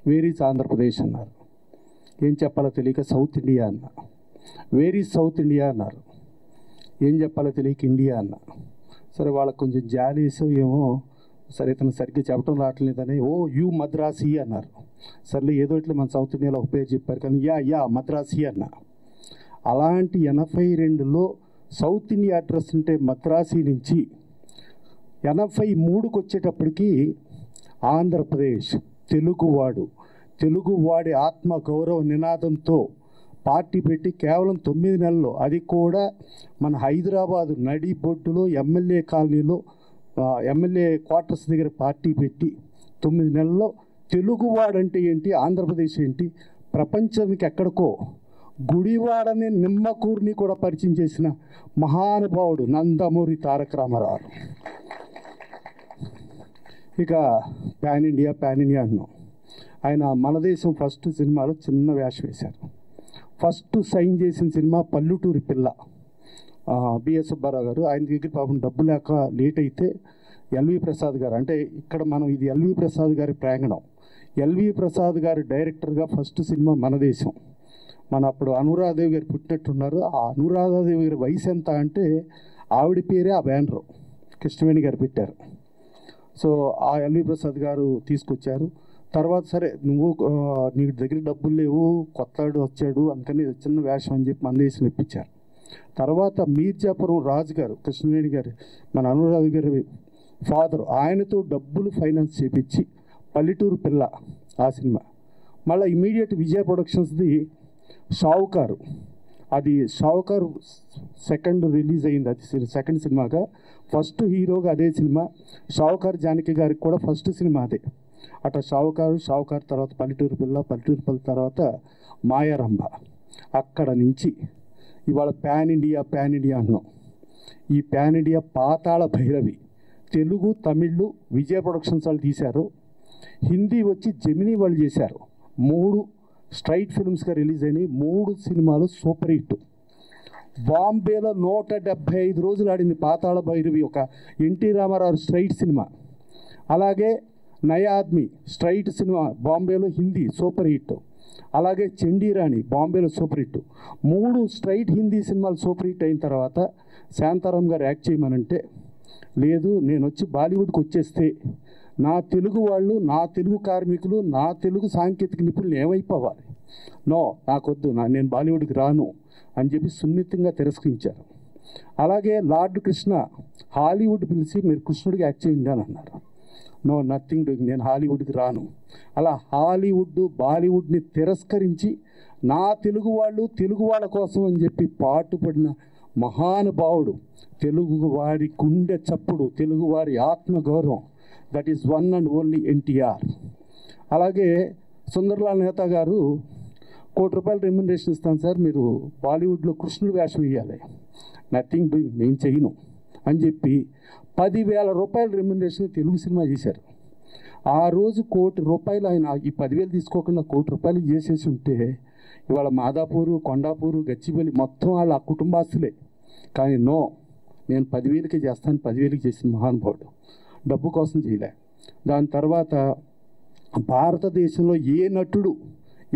వేర్ ఈజ్ ఆంధ్రప్రదేశ్ అన్నారు. ఏం చెప్పాలో తెలియక సౌత్ ఇండియా అన్న. వేర్ ఈజ్ సౌత్ ఇండియా అన్నారు. ఏం చెప్పాలో తెలియక ఇండియా అన్న. సరే వాళ్ళకి కొంచెం జాలీస్ ఏమో, సరే ఇతను సరిగ్గా చెప్పడం రావట్లేదని ఓ యూ మద్రాసి అన్నారు. సర్లే ఏదో ఇట్లా మన సౌత్ ఇండియాలో ఒక పేరు చెప్పారు కానీ యా మద్రాసి అన్న. అలాంటి 82లో సౌత్ ఇండియా అడ్రస్ ఉంటే మద్రాసి నుంచి 83కి వచ్చేటప్పటికి ఆంధ్రప్రదేశ్ తెలుగువాడి ఆత్మ గౌరవ నినాదంతో పార్టీ పెట్టి కేవలం 9 నెలల్లో, అది కూడా మన హైదరాబాదు నడిబొడ్డులో ఎమ్మెల్యే కాలనీలో ఎమ్మెల్యే క్వార్టర్స్ దగ్గర పార్టీ పెట్టి 9 నెలల్లో తెలుగువాడంటే ఏంటి, ఆంధ్రప్రదేశ్ ఏంటి, ప్రపంచానికి ఎక్కడికో గుడివాడని నిమ్మకూరుని కూడా పరిచయం చేసిన మహానుభావుడు నందమూరి తారక రామారావు. ఇక పాన్ ఇండియా అన్నాం. ఆయన మన దేశం ఫస్ట్ సినిమాలో చిన్న వేషం వేశారు. ఫస్ట్ సైన్ చేసిన సినిమా పల్లెటూరి పిల్ల, బిఎస్ సుబ్బారావు గారు. ఆయన దగ్గర పాపం డబ్బు లేక లేట్ అయితే ఎల్వి ప్రసాద్ గారు, అంటే ఇక్కడ మనం ఇది ఎల్వి ప్రసాద్ గారి ప్రాంగణం, ఎల్వి ప్రసాద్ గారు డైరెక్టర్గా ఫస్ట్ సినిమా మన దేశం. మన అప్పుడు అనురాధాదేవి గారు పుట్టినట్టున్నారు. ఆ అనురాధాదేవి గారి వయసు ఎంత అంటే ఆవిడ పేరే ఆ బ్యానరు కృష్ణవేణి గారు పెట్టారు. సో ఆ ఎల్వి ప్రసాద్ గారు తీసుకొచ్చారు. తర్వాత సరే నీ దగ్గర డబ్బులు లేవు, కొత్తవాడు వచ్చాడు, అందుకని చిన్న వేషం అని చెప్పి మన దేశం ఇప్పించారు. తర్వాత మీర్జాపురం రాజు గారు, కృష్ణవేణి గారు, మన అనురాధ గారి ఫాదర్, ఆయనతో డబ్బులు ఫైనాన్స్ చేపించి పల్లెటూరు పిల్ల ఆ సినిమా. మళ్ళీ ఇమీడియట్ విజయ ప్రొడక్షన్స్ది షావుకారు, అది షావుకారు సెకండ్ రిలీజ్ అయింది. అది సెకండ్ సినిమాగా, ఫస్ట్ హీరోగా అదే సినిమా. షావుకారు జానకి గారికి కూడా ఫస్ట్ సినిమా అదే. అట్లా షావుకారు తర్వాత పల్లెటూరు పిల్ల తర్వాత మాయారంభ. అక్కడ నుంచి ఇవాళ పాన్ ఇండియా అంటున్నాం. ఈ పాన్ ఇండియా పాతాళ భైరవి తెలుగు, తమిళ్ విజయ ప్రొడక్షన్స్ వాళ్ళు తీశారు. హిందీ వచ్చి జెమినీ వాళ్ళు చేశారు. 3 స్ట్రైట్ ఫిల్మ్స్గా రిలీజ్ అయినాయి. 3 సినిమాలు సూపర్ హిట్. బాంబేలో 175 రోజులు ఆడింది పాతాళ భైరవి, ఒక ఎన్టీ రామారావు స్ట్రైట్ సినిమా. అలాగే నయా ఆద్మీ స్ట్రైట్ సినిమా బాంబేలో హిందీ సూపర్ హిట్. అలాగే చండీరాణి బాంబేలో సూపర్ హిట్. 3 స్ట్రైట్ హిందీ సినిమాలు సూపర్ హిట్ అయిన తర్వాత శాంతారాం గారు యాక్ట్ చేయమనంటే, లేదు నేను వచ్చి బాలీవుడ్కి వచ్చేస్తే నా తెలుగు వాళ్ళు, నా తెలుగు కార్మికులు, నా తెలుగు సాంకేతిక నిపుణులు ఏమైపోవాలి, నో నాకొద్దు, నేను బాలీవుడ్కి రాను అని చెప్పి సున్నితంగా తిరస్కరించారు. అలాగే లార్డ్ కృష్ణ హాలీవుడ్ పిలిచి మీరు కృష్ణుడికి యాక్ట్ చేయండి అని అన్నారు. నో నథింగ్ డూయింగ్, నేను హాలీవుడ్కి రాను. అలా హాలీవుడ్ బాలీవుడ్ని తిరస్కరించి నా తెలుగు వాళ్ళ కోసం అని చెప్పి పాటుపడిన మహానుభావుడు, తెలుగువారి గుండె చప్పుడు, తెలుగువారి ఆత్మగౌరవం, that is one and only NTR. అలాగే సుందర్లాల్ నేతా గారు ₹1,00,00,000 రెమ్యునరేషన్ ఇస్తాను సార్, మీరు బాలీవుడ్లో కృష్ణుడు వేషం వేయాలి. నథింగ్ డూయింగ్, నేను చేయను అని చెప్పి ₹10,000 రెమ్యునరేషన్ తెలుగు సినిమా చేశారు. ఆ రోజు ₹1,00,00,000 ఆయన ఈ 10,000 తీసుకోకుండా ₹1,00,00,000 చేసేసి ఉంటే ఇవాళ మాదాపూరు, కొండాపూరు, గచ్చిబౌలి మొత్తం వాళ్ళ కుటుంబాస్తులే. కానీ నో, నేను 10,000కే చేస్తాను, 10,000కి చేసిన మహానుభావుడు, డబ్బు కోసం చేయలే. దాని తర్వాత భారతదేశంలో ఏ నటుడు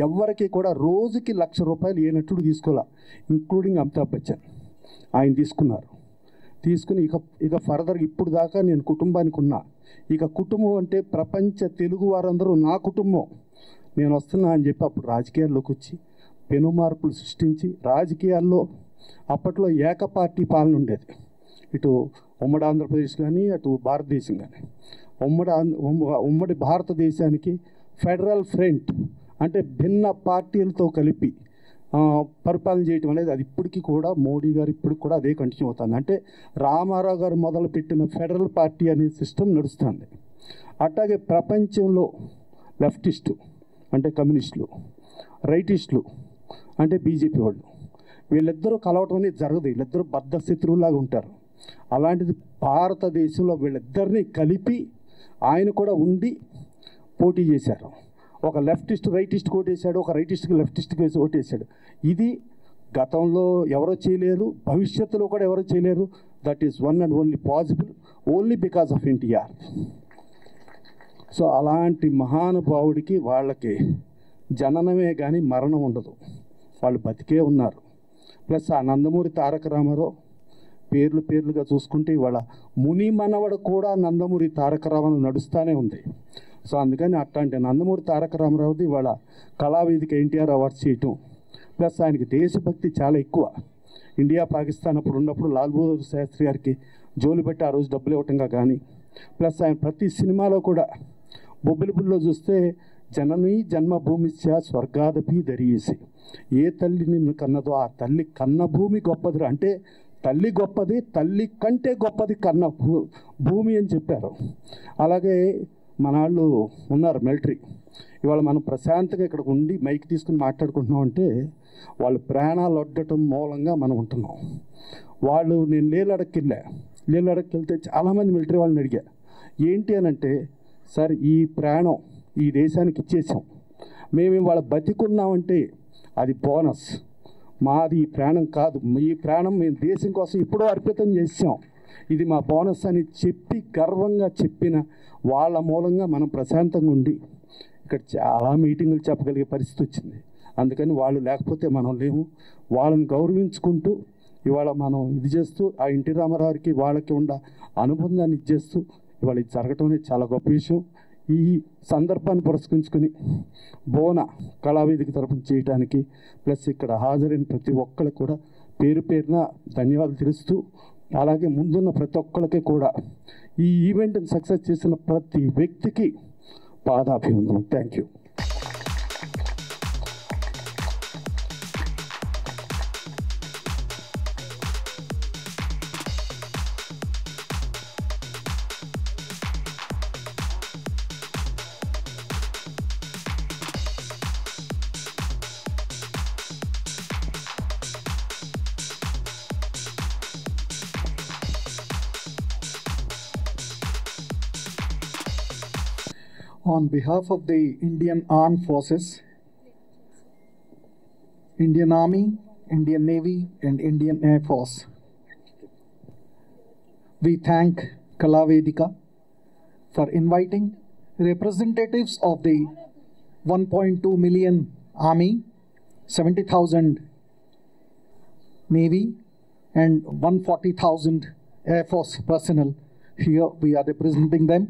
ఎవరికి కూడా రోజుకి ₹1,00,000 ఏ నటుడు తీసుకోలే, ఇంక్లూడింగ్ అమితాబ్ బచ్చన్. ఆయన తీసుకుని ఇక ఫర్దర్ ఇప్పుడు దాకా నేను కుటుంబానికి ఉన్నా. ఇక కుటుంబం అంటే ప్రపంచ తెలుగు వారందరూ నా కుటుంబం, నేను వస్తున్నా అని చెప్పి అప్పుడు రాజకీయాల్లోకి వచ్చి పెనుమార్పులు సృష్టించి రాజకీయాల్లో అప్పట్లో ఏకపార్టీ పాలన ఉండేది. ఇటు ఉమ్మడి ఆంధ్రప్రదేశ్ కానీ అటు భారతదేశం కానీ. ఉమ్మడి భారతదేశానికి ఫెడరల్ ఫ్రంట్ అంటే భిన్న పార్టీలతో కలిపి పరిపాలన చేయటం అనేది అది ఇప్పటికీ కూడా మోడీ గారు ఇప్పటికి కూడా అదే కంటిన్యూ అవుతుంది. అంటే రామారావు గారు మొదలుపెట్టిన ఫెడరల్ పార్టీ అనే సిస్టమ్ నడుస్తుంది. అట్లాగే ప్రపంచంలో లెఫ్టిస్టు అంటే కమ్యూనిస్టులు, రైటిస్టులు అంటే బీజేపీ వాళ్ళు, వీళ్ళిద్దరూ కలవటం అనేది జరగదు. వీళ్ళిద్దరూ బద్ధ శత్రువులాగా ఉంటారు. అలాంటిది భారతదేశంలో వీళ్ళిద్దరినీ కలిపి ఆయన కూడా ఉండి పోటీ చేశారు. ఒక లెఫ్టిస్ట్ రైటిస్ట్ ఓటేశాడు, ఒక రైటిస్ట్కి లెఫ్టిస్ట్కి వేసి ఓటేశాడు. ఇది గతంలో ఎవరో చేయలేరు, భవిష్యత్తులో కూడా ఎవరో చేయలేరు. That is one and only possible only because of NTR. So అలాంటి మహానుభావుడికి వాళ్ళకి జననమే కానీ మరణం ఉండదు, వాళ్ళు బతికే ఉన్నారు. ప్లస్ ఆ నందమూరి తారక రామారావు పేర్లుగా చూసుకుంటే ఇవాళ ముని మనవడు కూడా నందమూరి తారక రామారావు నడుస్తూనే ఉంది. సో అందుకని అట్లాంటి నందమూరి తారక రామారావుది ఇవాళ కళావేదిక ఎన్టీఆర్ అవార్డ్స్ చేయటం, ప్లస్ ఆయనకి దేశభక్తి చాలా ఎక్కువ. ఇండియా పాకిస్తాన్ అప్పుడు ఉన్నప్పుడు లాల్ బహదూర్ శాస్త్రి గారికి జోలు పెట్టి ఆ రోజు డబ్బులు ఇవ్వటంగా కానీ, ప్లస్ ఆయన ప్రతి సినిమాలో కూడా బొబ్బిలిపుల్లో చూస్తే జననీ జన్మభూమిశ్చ స్వర్గాదపి దరియేసి, ఏ తల్లి నిన్ను కన్నదో ఆ తల్లి కన్న భూమి గొప్పది. అంటే తల్లి గొప్పది, తల్లి కంటే గొప్పది కన్న భూమి అని చెప్పారు. అలాగే మన వాళ్ళు ఉన్నారు మిలిటరీ, ఇవాళ మనం ప్రశాంతంగా ఇక్కడ ఉండి మైక్ తీసుకుని మాట్లాడుకుంటున్నాం అంటే వాళ్ళు ప్రాణాలు ఒడ్డటం మూలంగా మనం ఉంటున్నాం. వాళ్ళు నేను లేలడక్కి వెళ్తే చాలామంది మిలిటరీ వాళ్ళని అడిగా, ఏంటి అని అంటే, సార్ ఈ ప్రాణం ఈ దేశానికి ఇచ్చేసాం, మేము ఇవాళ బతికున్నామంటే అది బోనస్, మాది ఈ ప్రాణం కాదు, ఈ ప్రాణం మేము దేశం కోసం ఎప్పుడో అర్పితం చేసాం, ఇది మా బోనస్ అని చెప్పి గర్వంగా చెప్పిన వాళ్ళ మూలంగా మనం ప్రశాంతంగా ఉండి ఇక్కడ చాలా మీటింగులు చెప్పగలిగే పరిస్థితి వచ్చింది. అందుకని వాళ్ళు లేకపోతే మనం లేము. వాళ్ళని గౌరవించుకుంటూ ఇవాళ మనం ఇది చేస్తూ ఆ ఎన్టీ రామారావుకి వాళ్ళకి ఉన్న అనుబంధాన్ని ఇచ్చేస్తూ ఇవాళ ఇది జరగటం అనేది చాలా గొప్ప విషయం. ఈ సందర్భాన్ని పురస్కరించుకొని బోన కళావేదిక తరపున చేయడానికి ప్లస్ ఇక్కడ హాజరైన ప్రతి ఒక్కరికి కూడా పేరున ధన్యవాదాలు తెలుస్తూ, అలాగే ముందున్న ప్రతి ఒక్కరికి కూడా ఈ ఈవెంట్ని సక్సెస్ చేసిన ప్రతి వ్యక్తికి పాదాభివందనం. Thank you. On behalf of the Indian Armed Forces, Indian Army, Indian Navy, and Indian Air Force, we thank Kalavedika for inviting representatives of the 1.2 million Army, 70,000 Navy, and 140,000 Air Force personnel. Here we are representing them.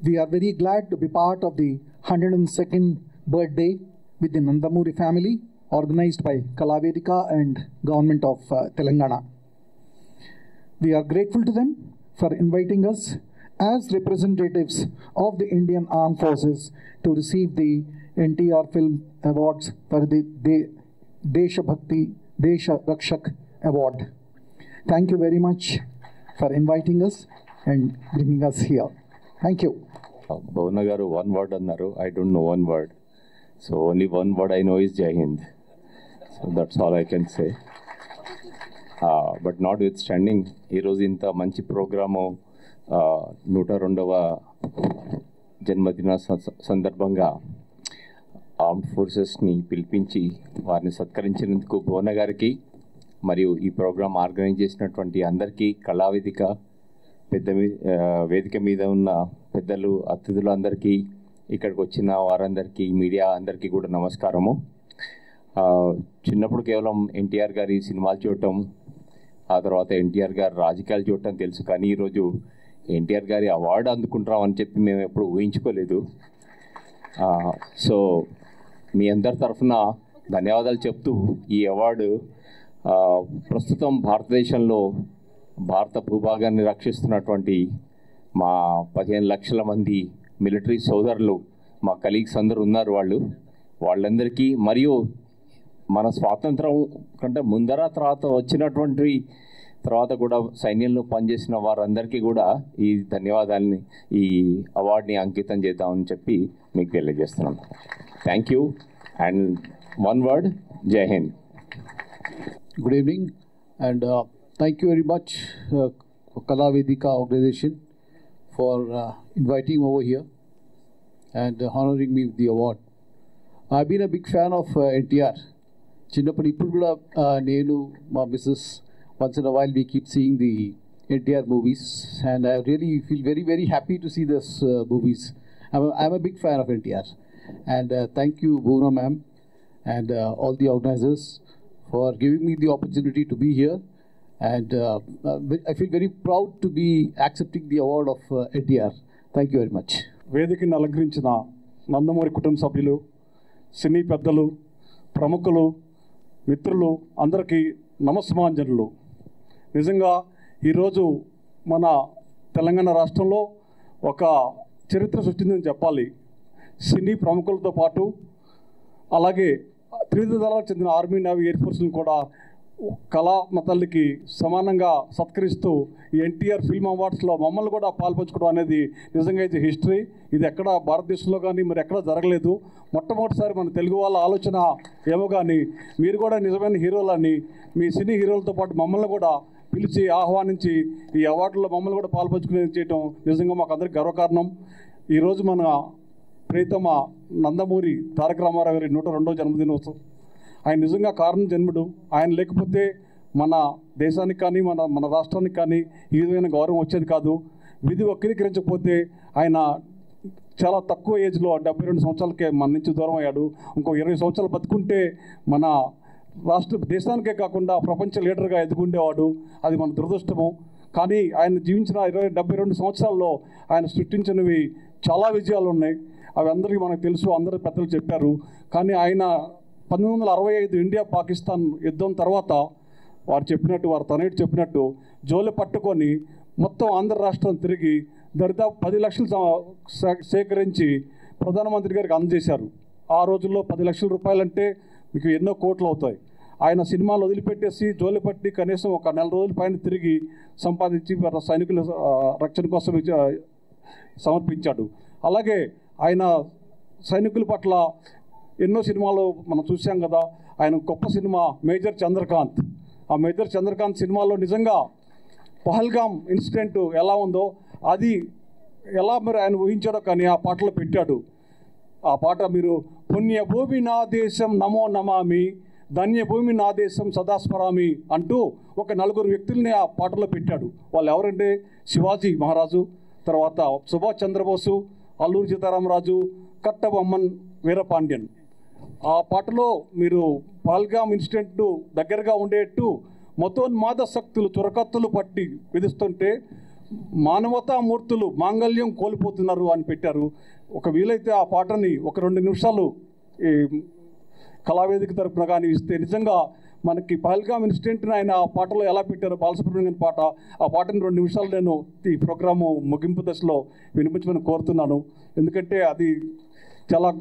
We are very glad to be part of the 102nd birthday with the Nandamuri family, organized by Kalavedika and Government of Telangana. We are grateful to them for inviting us as representatives of the Indian Armed Forces to receive the NTR Film Awards for the Desha Bhakti Desha Rakshak Award. Thank you very much for inviting us and bringing us here. Thank you. Bhavana garu one word annaru. I don't know one word. So only one word I know is Jai Hind. So that's all I can say. But notwithstanding, ee roju inta manchi programu 102వ జన్మదిన సందర్భంగా armed ఫోర్సెస్ని పిలిపించి వారిని సత్కరించినందుకు భువన గారికి మరియు ఈ programme organise చేసినటువంటి అందరికీ కళావేదిక వేదిక మీద ఉన్న పెద్దలు అతిథులు అందరికీ ఇక్కడికి వచ్చిన వారందరికీ మీడియా అందరికీ కూడా నమస్కారము. చిన్నప్పుడు కేవలం ఎన్టీఆర్ గారి సినిమాలు చూడటం, ఆ తర్వాత ఎన్టీఆర్ గారి రాజకీయాలు చూడటం తెలుసు, కానీ ఈరోజు ఎన్టీఆర్ గారి అవార్డు అందుకుంటామని చెప్పి మేము ఎప్పుడు ఊహించుకోలేదు. సో మీ అందరి తరఫున ధన్యవాదాలు చెప్తూ ఈ అవార్డు ప్రస్తుతం భారతదేశంలో భారత భూభాగాన్ని రక్షిస్తున్నటువంటి మా 15 లక్షల మంది మిలిటరీ సోదరులు, మా కలీగ్స్ అందరూ ఉన్నారు. వాళ్ళందరికీ, మరియు మన స్వాతంత్రం కంటే ముందర తర్వాత కూడా సైన్యంలో పనిచేసిన వారందరికీ కూడా ఈ ధన్యవాదాలని, ఈ అవార్డుని అంకితం చేద్దామని చెప్పి మీకు తెలియజేస్తున్నాను. Thank you. And one word, జై Hind. Good evening, and thank you very much, Kala Vedika organization, for inviting me over here and honoring me with the award. I've been a big fan of NTR. చిన్నప్పుడు ఇప్పుడు కూడా నేను మా missus once in a while we keep seeing the NTR movies, and I really feel very, very happy to see this movies. I'm a big fan of NTR, and thank you, Bhuvna ma'am, and all the organizers for giving me the opportunity to be here, and I feel very proud to be accepting the award of NTR. Thank you very much. వేదికను అలంకరించిన నందమూరి కుటుంబ సభ్యులు, సినీ పెద్దలు, ప్రముఖులు, మిత్రులు అందరికీ నమస్మాంజనులు. నిజంగా ఈరోజు మన తెలంగాణ రాష్ట్రంలో ఒక చరిత్ర సృష్టిందని చెప్పాలి. సినీ ప్రముఖులతో పాటు అలాగే త్రివిధ దళాలకు చెందిన ఆర్మీ, నేవీ, ఎయిర్ ఫోర్స్ని కూడా కళా మతల్లికి సమానంగా సత్కరిస్తూ ఈ ఎన్టీఆర్ ఫిల్మ్ అవార్డ్స్లో మమ్మల్ని కూడా పాల్పంచుకోవడం అనేది నిజంగా ఇది హిస్టరీ. ఇది ఎక్కడ భారతదేశంలో కానీ మరి ఎక్కడ జరగలేదు. మొట్టమొదటిసారి మన తెలుగు వాళ్ళ ఆలోచన ఏమో కానీ మీరు కూడా నిజమైన హీరోలని, మీ సినీ హీరోలతో పాటు మమ్మల్ని కూడా పిలిచి ఆహ్వానించి ఈ అవార్డులో మమ్మల్ని కూడా పాల్పంచుకునే చేయటం నిజంగా మాకు అందరికీ గర్వకారణం. ఈరోజు మన ప్రియతమ నందమూరి తారక రామారావు గారి 102వ జన్మదినోత్సవం. ఆయన నిజంగా కారణం జన్ముడు. ఆయన లేకపోతే మన దేశానికి కానీ మన రాష్ట్రానికి కానీ ఈ విధమైన గౌరవం వచ్చేది కాదు. విధి వక్రీకరించకపోతే ఆయన చాలా తక్కువ ఏజ్లో 72 సంవత్సరాలకే మన నుంచి దూరం అయ్యాడు. ఇంకో 20 సంవత్సరాలు బతుకుంటే మన దేశానికే కాకుండా ప్రపంచ లీడర్గా ఎదుగుండేవాడు. అది మన దురదృష్టము. కానీ ఆయన జీవించిన 72 సంవత్సరాల్లో ఆయన సృష్టించినవి చాలా విజయాలు ఉన్నాయి. అవి అందరికీ మనకు తెలుసు, అందరూ పెద్దలు చెప్పారు. కానీ ఆయన 1965 ఇండియా పాకిస్తాన్ యుద్ధం తర్వాత వారు తనయుడు చెప్పినట్టు జోలి పట్టుకొని మొత్తం ఆంధ్ర రాష్ట్రం తిరిగి దరిదాపు 10 లక్షలు సేకరించి ప్రధానమంత్రి గారికి అందజేశారు. ఆ రోజుల్లో 10 లక్షల రూపాయలంటే మీకు ఎన్నో కోట్లు అవుతాయి. ఆయన సినిమాలు వదిలిపెట్టేసి జోలి పట్టి కనీసం ఒక 4 రోజుల పైన తిరిగి సంపాదించి సైనికుల రక్షణ కోసం సమర్పించాడు. అలాగే ఆయన సైనికుల పట్ల ఎన్నో సినిమాలు మనం చూసాం కదా. ఆయన గొప్ప సినిమా మేజర్ చంద్రకాంత్. ఆ మేజర్ చంద్రకాంత్ సినిమాలో నిజంగా పహల్గామ్ ఇన్సిడెంట్ ఎలా ఉందో అది ఎలా మరి ఆయన ఊహించాడో కానీ ఆ పాటలో పెట్టాడు. ఆ పాట మీరు పుణ్యభూమి నా దేశం నమో నమామి, ధన్యభూమి నా దేశం సదాస్మరామి అంటూ ఒక 4 వ్యక్తుల్ని ఆ పాటలో పెట్టాడు. వాళ్ళు ఎవరంటే శివాజీ మహారాజు, తర్వాత సుభాష్ చంద్రబోసు, అల్లూరి సీతారామరాజు, కట్టబొమ్మన్ వీరపాండ్యన్. ఆ పాటలో మీరు పహల్గామ్ ఇన్సిడెంట్ దగ్గరగా ఉండేట్టు మతోన్మాద శక్తులు చురకత్తులు పట్టి విధిస్తుంటే మానవతామూర్తులు మాంగళ్యం కోల్పోతున్నారు అని పెట్టారు. ఒక వీలైతే ఆ పాటని ఒక 2 నిమిషాలు ఈ కళావేదిక తరపున కానీ ఇస్తే నిజంగా మనకి పహల్గామ్ ఇన్సిడెంట్ని ఆయన ఆ పాటలో ఎలా పెట్టారో బాలసుబ్రహ్మణ్యం పాట, ఆ పాటని 2 నిమిషాలు నేను ఈ ప్రోగ్రాము ముగింపు దశలో వినిపించమని కోరుతున్నాను. ఎందుకంటే అది చాలా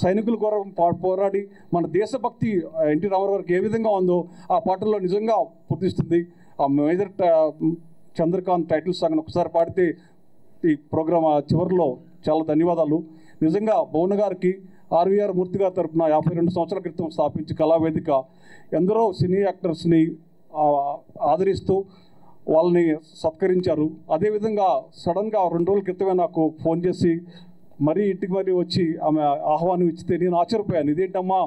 సైనికుల కోసం పోరాడి మన దేశభక్తి ఎన్టీ రామారావు గారికి ఏ విధంగా ఉందో ఆ పాటల్లో నిజంగా పూర్తిస్తుంది. ఆ మేజర్ చంద్రకాంత్ టైటిల్ సాంగ్ ఒకసారి పాడితే ఈ ప్రోగ్రాం చివరిలో చాలా ధన్యవాదాలు. నిజంగా భువన గారికి ఆర్వీఆర్ మూర్తి గారి తరఫున 52 సంవత్సరాల క్రితం స్థాపించి కళావేదిక ఎందరో సినీ యాక్టర్స్ని ఆదరిస్తూ వాళ్ళని సత్కరించారు. అదేవిధంగా సడన్గా 2 రోజుల క్రితమే నాకు ఫోన్ చేసి మరీ ఇంటికి మరీ వచ్చి ఆమె ఆహ్వానం ఇచ్చితే నేను ఆశ్చర్యపోయాను. ఇదేంటమ్మా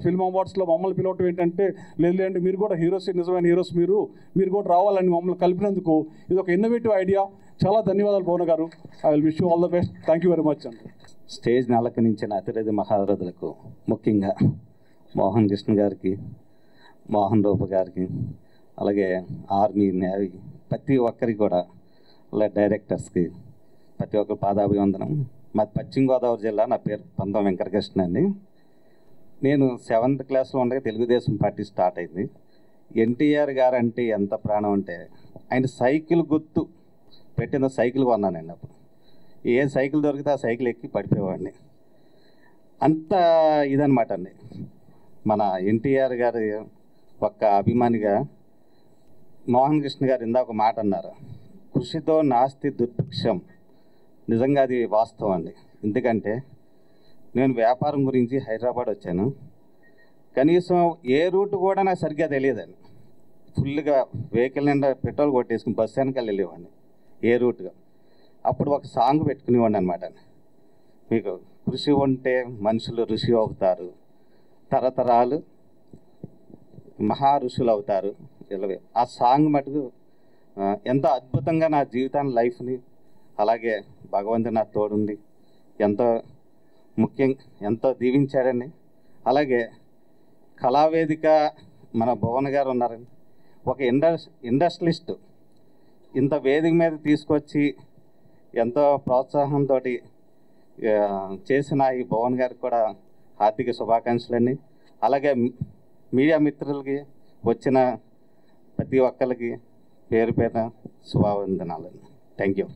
ఫిల్మ్ అవార్డ్స్లో మమ్మల్ని పిలవటం ఏంటంటే, లేదంటే మీరు కూడా హీరోస్, నిజమైన హీరోస్ మీరు కూడా రావాలని మమ్మల్ని కలిపినందుకు ఇది ఒక ఇన్నోవేటివ్ ఐడియా. చాలా ధన్యవాదాలు భువన గారు. I will wish you all the best. Thank you very much అండి. స్టేజ్ని అలంకరించిన అతిరథి మహారథులకు, ముఖ్యంగా మోహన్ కృష్ణ గారికి, మోహన్ రూప గారికి, అలాగే ఆర్మీ, నేవీ ప్రతి ఒక్కరికి కూడా, అలాగే డైరెక్టర్స్కి ప్రతి ఒక్కరు పాదాభివందనం. మాది పశ్చిమ గోదావరి జిల్లా. నా పేరు పందం వెంకటకృష్ణ అండి. నేను 7th క్లాస్లో ఉండగా తెలుగుదేశం పార్టీ స్టార్ట్ అయింది. ఎన్టీఆర్ గారు అంటే ఎంత ప్రాణం అంటే ఆయన సైకిల్ గుర్తు పెట్టిన సైకిల్ కొన్నానండి. అప్పుడు ఏ సైకిల్ దొరికితే ఆ సైకిల్ ఎక్కి పడిపోయేవాడిని. అంత ఇదనమాట అండి. మన ఎన్టీఆర్ గారి ఒక్క అభిమానిగా మోహన్ కృష్ణ గారు ఇందాక ఒక మాట అన్నారు, కృషితో నాస్తి దుర్భిక్షం. నిజంగా అది వాస్తవం అండి. ఎందుకంటే నేను వ్యాపారం గురించి హైదరాబాద్ వచ్చాను. కనీసం ఏ రూట్ కూడా నాకు సరిగ్గా తెలియదండి. ఫుల్గా వెహికల్ నిండా పెట్రోల్ కొట్టేసుకుని బస్ వెనకాల వెళ్ళేవాడిని ఏ రూట్గా. అప్పుడు ఒక సాంగ్ పెట్టుకునేవాడిని అనమాట, మీకు కృషి ఉంటే మనుషులు ఋషి అవుతారు, తరతరాలు మహా ఋషులు అవుతారు. ఆ సాంగ్ మటుకు ఎంతో అద్భుతంగా నా జీవితాన్ని, లైఫ్ని, అలాగే భగవంతుడు నా తోడుండి ఎంతో దీవించాడండి. అలాగే కళావేదిక మన భువన్ గారు ఉన్నారండి, ఒక ఇండస్ట్రియలిస్ట్ ఇంత వేదిక మీద తీసుకొచ్చి ఎంతో ప్రోత్సాహంతో చేసిన ఈ భువన్ గారికి కూడా హార్దిక శుభాకాంక్షలండి. అలాగే మీడియా మిత్రులకి, వచ్చిన ప్రతి ఒక్కరికి పేరు పేరున శుభావందనాలండి. Thank you.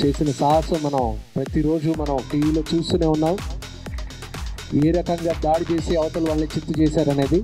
చేసిన సాహసం మనం ప్రతిరోజు మనం టీవీలో చూస్తూనే ఉన్నాం. ఏ రకంగా దాడి చేసి అవతల వాళ్ళని చిత్తు చేశారనేది.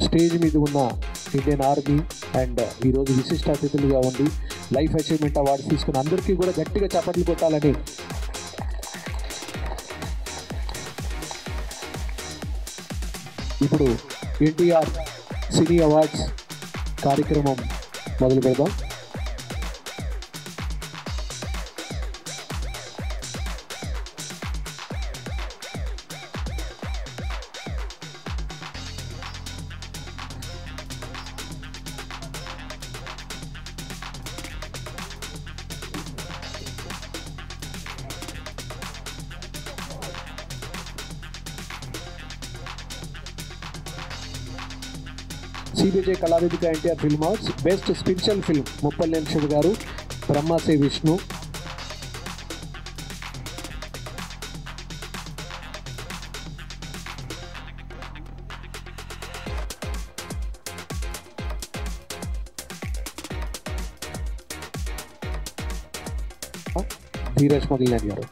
స్టేజ్ మీద ఉన్న ఇండియన్ ఆర్మీ అండ్ ఈరోజు విశిష్ట అతిథులుగా ఉండి లైఫ్ అచీవ్మెంట్ అవార్డ్స్ తీసుకున్న అందరికీ కూడా గట్టిగా చప్పట్లు కొట్టాలని ఇప్పుడు ఎన్టీఆర్ సినీ అవార్డ్స్ కార్యక్రమం మొదలు పెడదాం. CBJ Kalavedika NTR film awards best special film Muppalneni Shiva గారు, బ్రహ్మసే విష్ణు. ధీరజ్ మొగిలినేని గారు.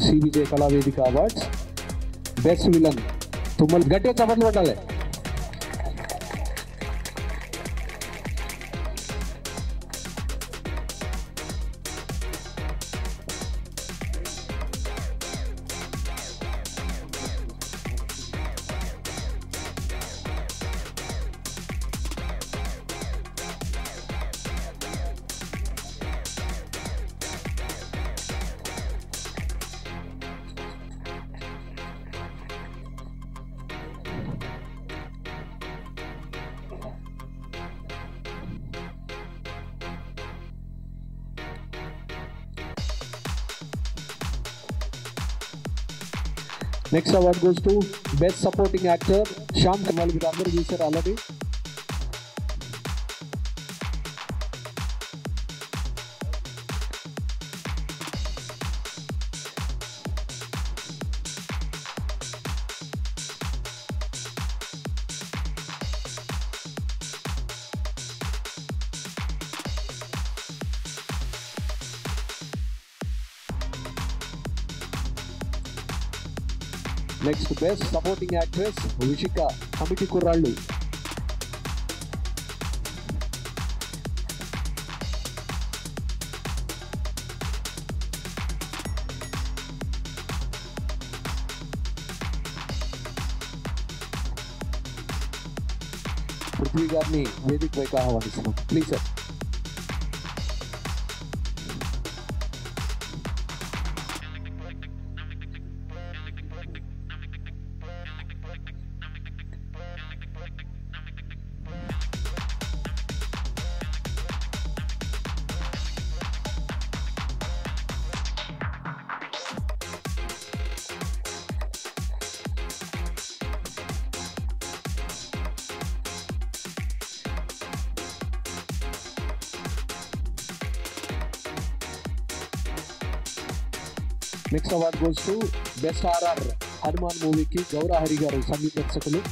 CBJ Kalavedika awards best villain Tummal. గట్టిగా చప్పట్లు కొట్టాలి. Next award goes to best supporting actor Shyam Kamal. మీరు అందరూ చూసారు already. Next best supporting actress Vishika, committee Kurrollu. Prithvi గారిని వేదిక పైకి ఆహ్వానిస్తున్నాం. Please sir. Next award goes to best RR Hanuman మూవీకి గౌరా హరి గారు సంగీత దర్శకులు.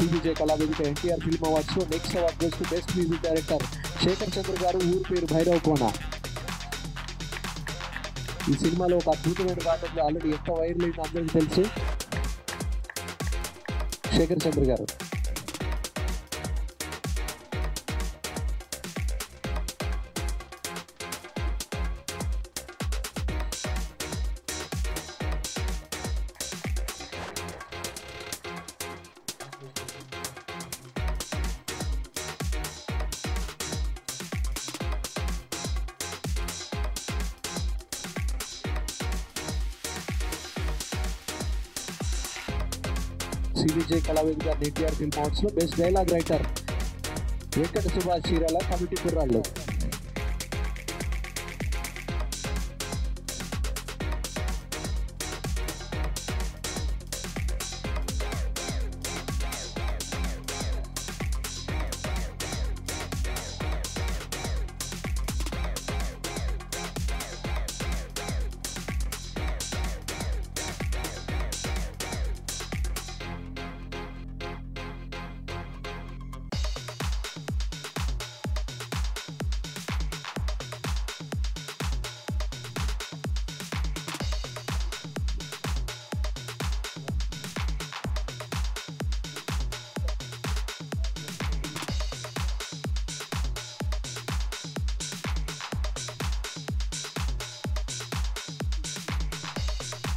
CBJ Kalavedika NTR film awards లో next award goes to best music director Shekhar Chandra గారు. ఊరు పేరు భైరవ్ కోన. ఈ సినిమాలో ఒక అద్భుతమైన పాట ఉంది, ఆల్రెడీ ఎంత వైరల్ అయిందో అందరికీ తెలుసు. శేఖర్ చంద్ర గారు. CBJ Kalavedika NTR film awards లో best dialogue writer Venkata Subhash Chirala, committee Kurrollu.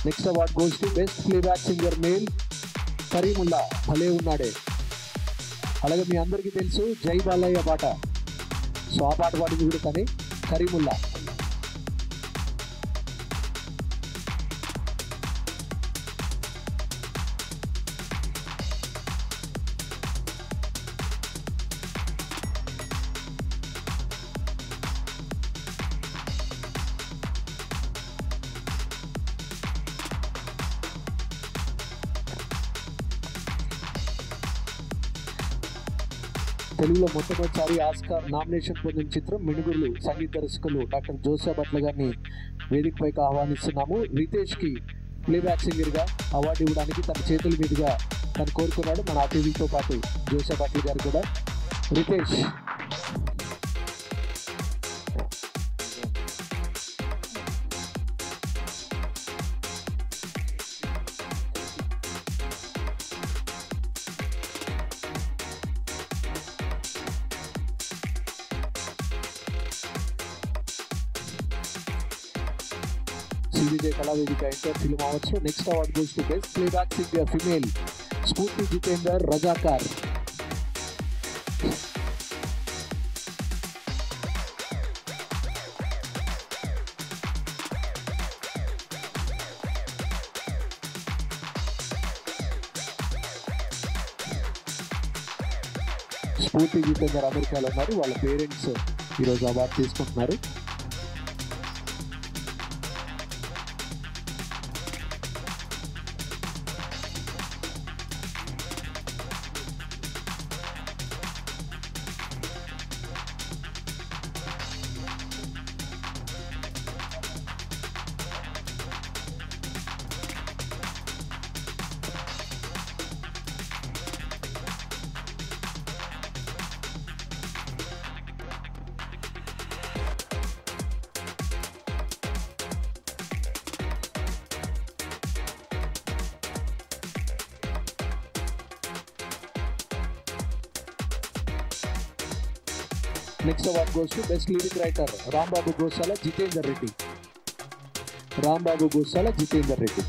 Next award goes to best playback singer male Kareemulla, భలే ఉన్నాడే. అలాగే మీ అందరికీ తెలుసు జై బాలయ్య పాట, సో ఆ పాట పాడింది కూడా కానీ కరీముల్లా. తెలుగులో మొట్టమొదటిసారి ఆస్కార్ నామినేషన్ పొందిన చిత్రం మినుగురులు. సంగీత దర్శకులు డాక్టర్ జోసెఫ్ భట్ల గారిని వేదిక పైకి ఆహ్వానిస్తున్నాము. రితేష్కి ప్లేబ్యాక్ సింగర్గా అవార్డు ఇవ్వడానికి తన చేతుల మీదుగా తను కోరుకున్నాడు. మన అతిథితో పాటు జోసెఫ్ భట్ల గారు కూడా. రితేష్. శ్రీవిజయ కళావేదిక ఇంటర్ ఫిల్మ్ అవార్డ్స్లో next award goes to best playback singer female Spoorthi Jitender Razakar. స్ఫూర్తి జితేందర్ అమెరికాలో ఉన్నారు. వాళ్ళ పేరెంట్స్ ఈరోజు అవార్డు తీసుకుంటున్నారు. Next award goes to best lyric writer Rambabu Gosala Jitender Reddy. Rambabu Gosala Jitender Reddy.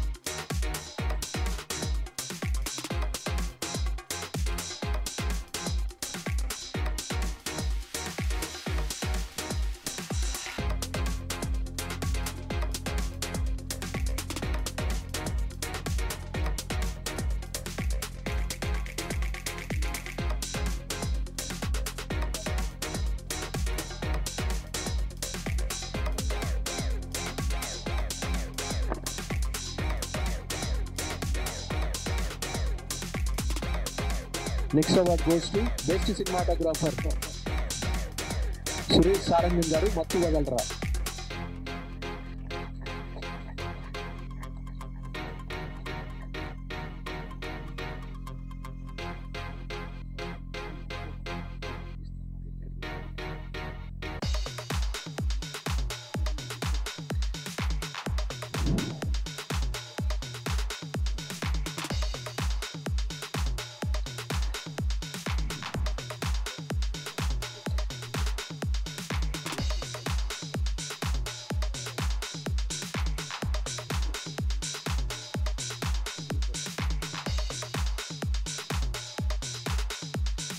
Next award goes to best cinematographer Suresh Sarangan గారు Mathu Vadalara.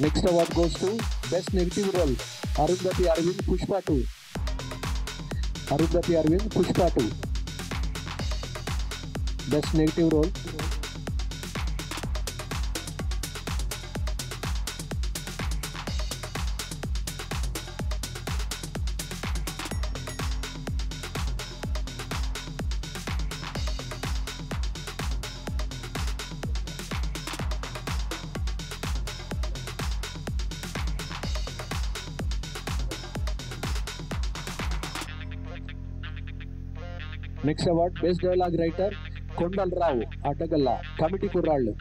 Next award goes to best negative role Arundhati Aravind Pushpa 2. Arundhati Aravind Pushpa 2 best negative role. Next award best dialogue writer Kondalarao Addagalla committee Kurrollu.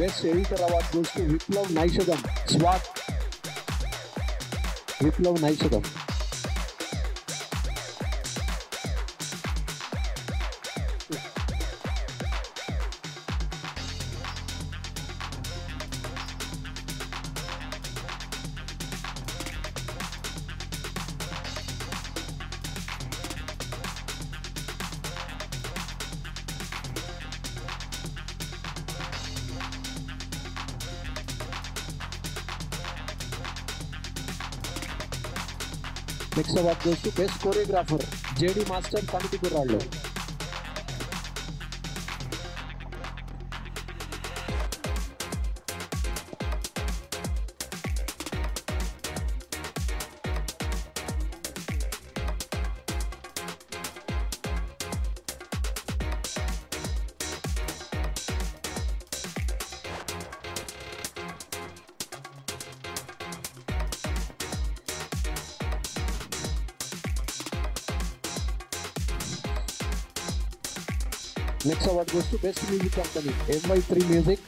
Best editor award goes to Viplav Naishadham swag. Viplav Naishadham. Next award goes to best choreographer JD master committee కుర్రాళ్ళు. Next award goes to Best Music Company, MY3 Music,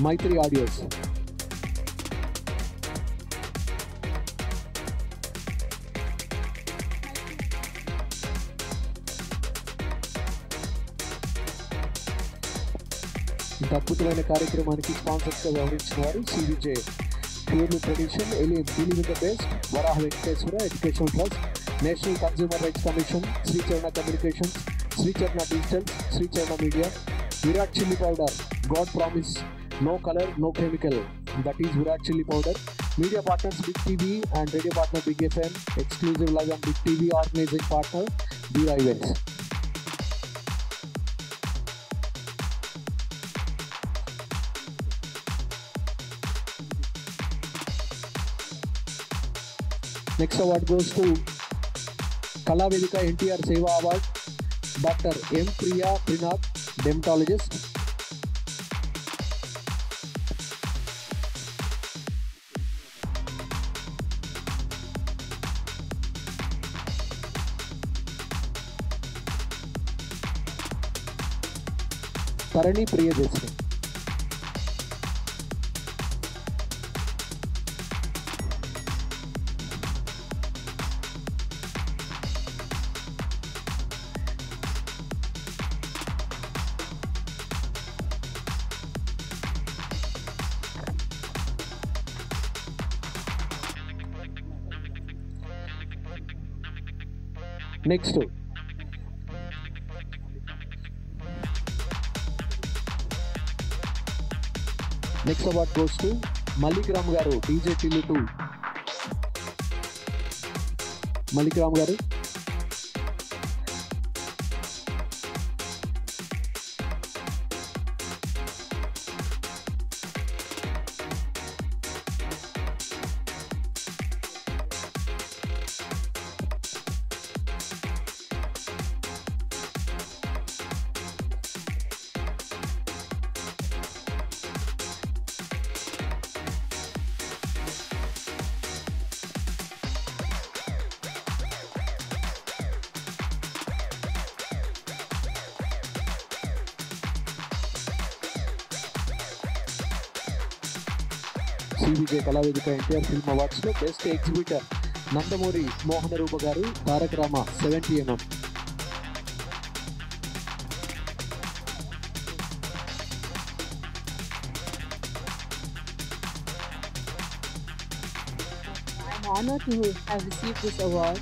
Maitri Audios. ఇంత అద్భుతమైన కార్యక్రమానికి స్పాన్సర్స్గా వ్యవహరించిన వారు CVJ purely tradition, Ellen believe in the best, Varaha Venkateswara education trust, national consumer rights commission, Sricharana communications, Sricharana digitals, Sricharana media, Virat chilli powder, God promise, no colour no chemical, that is Virat chilli powder. Media partners Big TV and radio partner Big FM, exclusive live on Big TV, organizing partner Dira Events. Next award goes to Kala Vedika NTR Seva Award, Dr. M. Priya Trinath, dermatologist. Tarani Priyadeshini. Next award goes to Maligram Garu, DJ Tillu 2. Maligram Garu. CVJ Kala Vedika NTR Film Awards లో best exhibitor Nandamuri మోహన రూప గారు, Taraka Rama 70mm. I'm honored to have received this award,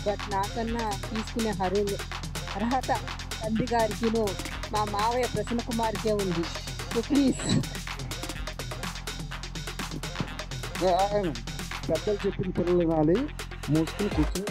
but నాకన్నా తీసుకునే అర్హత తండ్రి గారికిను మా మావయ్య ప్రసన్న కుమార్కే ఉంది. So please. పెద్దలు చెప్పిన పిల్లలు వినాలి, మూసుకుని కూర్చొని.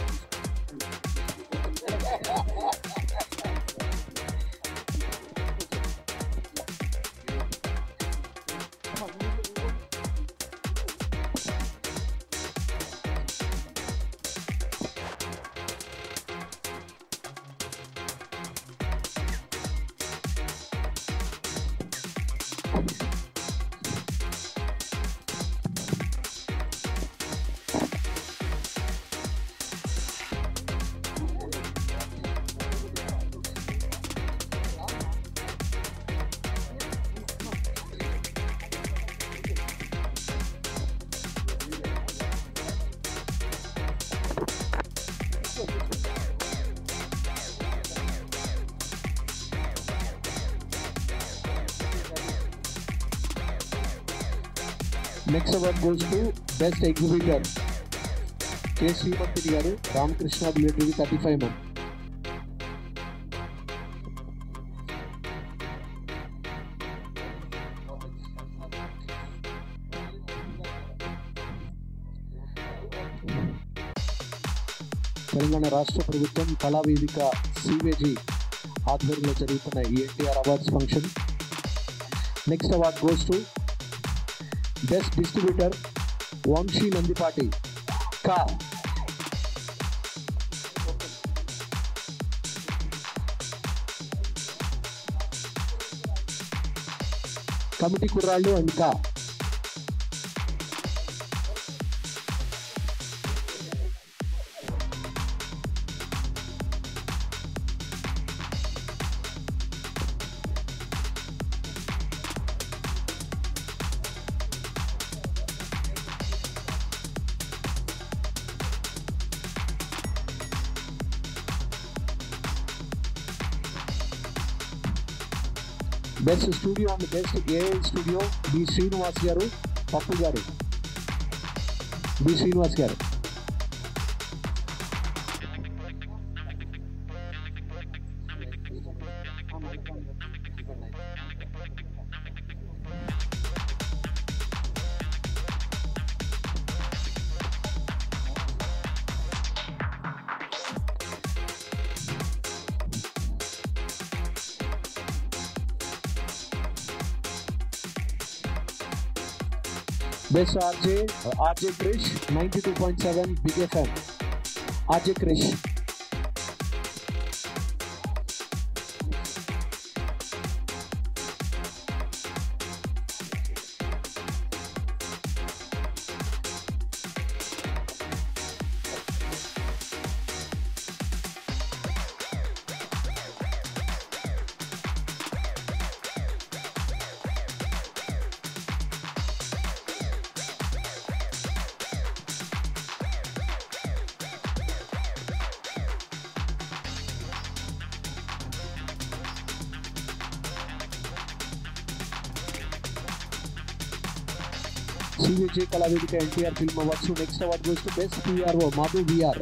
Next award goes to Best Exhibitor K. Srimanthi garu, Ramakrishna Military 35mm. Telangana రాష్ట్ర ప్రభుత్వం కళా వేదిక సివేజీ ఆధ్వర్యంలో జరుగుతున్న ఈ NTR awards function. Next award goes to best distributor Vamsi Nandipati కా. కమిటీ కుర్రాళ్ళు అండ్ కా. Best studio and best AI studio B Srinivas garu, Pappu గారు, బి శ్రీనివాస్ గారు. Best RJ Krish 92.7 Big FM. RJ Krish. CVJ Kalavedika NTR Film Awards. So next award goes to Best PRO, Madhu VR.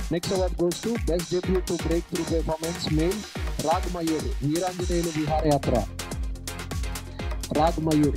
Next award goes to Best Debut to Breakthrough Performance Male, Rag Mayur, Veeranjaneyulu Viharayatra. Rag Mayur.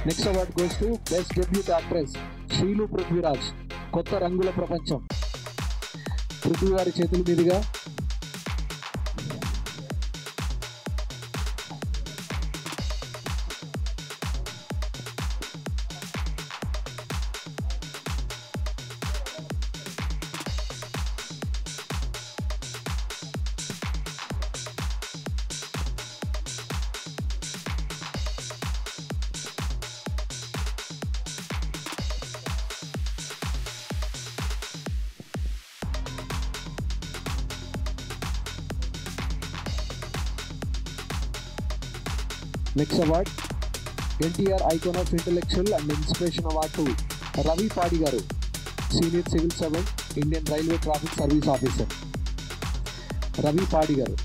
Next award goes to Best Debut Actress, Sheelu Prithviraj, Kotta Rangula Prapancham. Prithvi గారి చేతుల మీదుగా Next award, NTR Icon of Intellectual and Inspiration Award to Ravi Padi Garu, Senior Civil Servant, Indian Railway Traffic Service Officer. Ravi Padi Garu.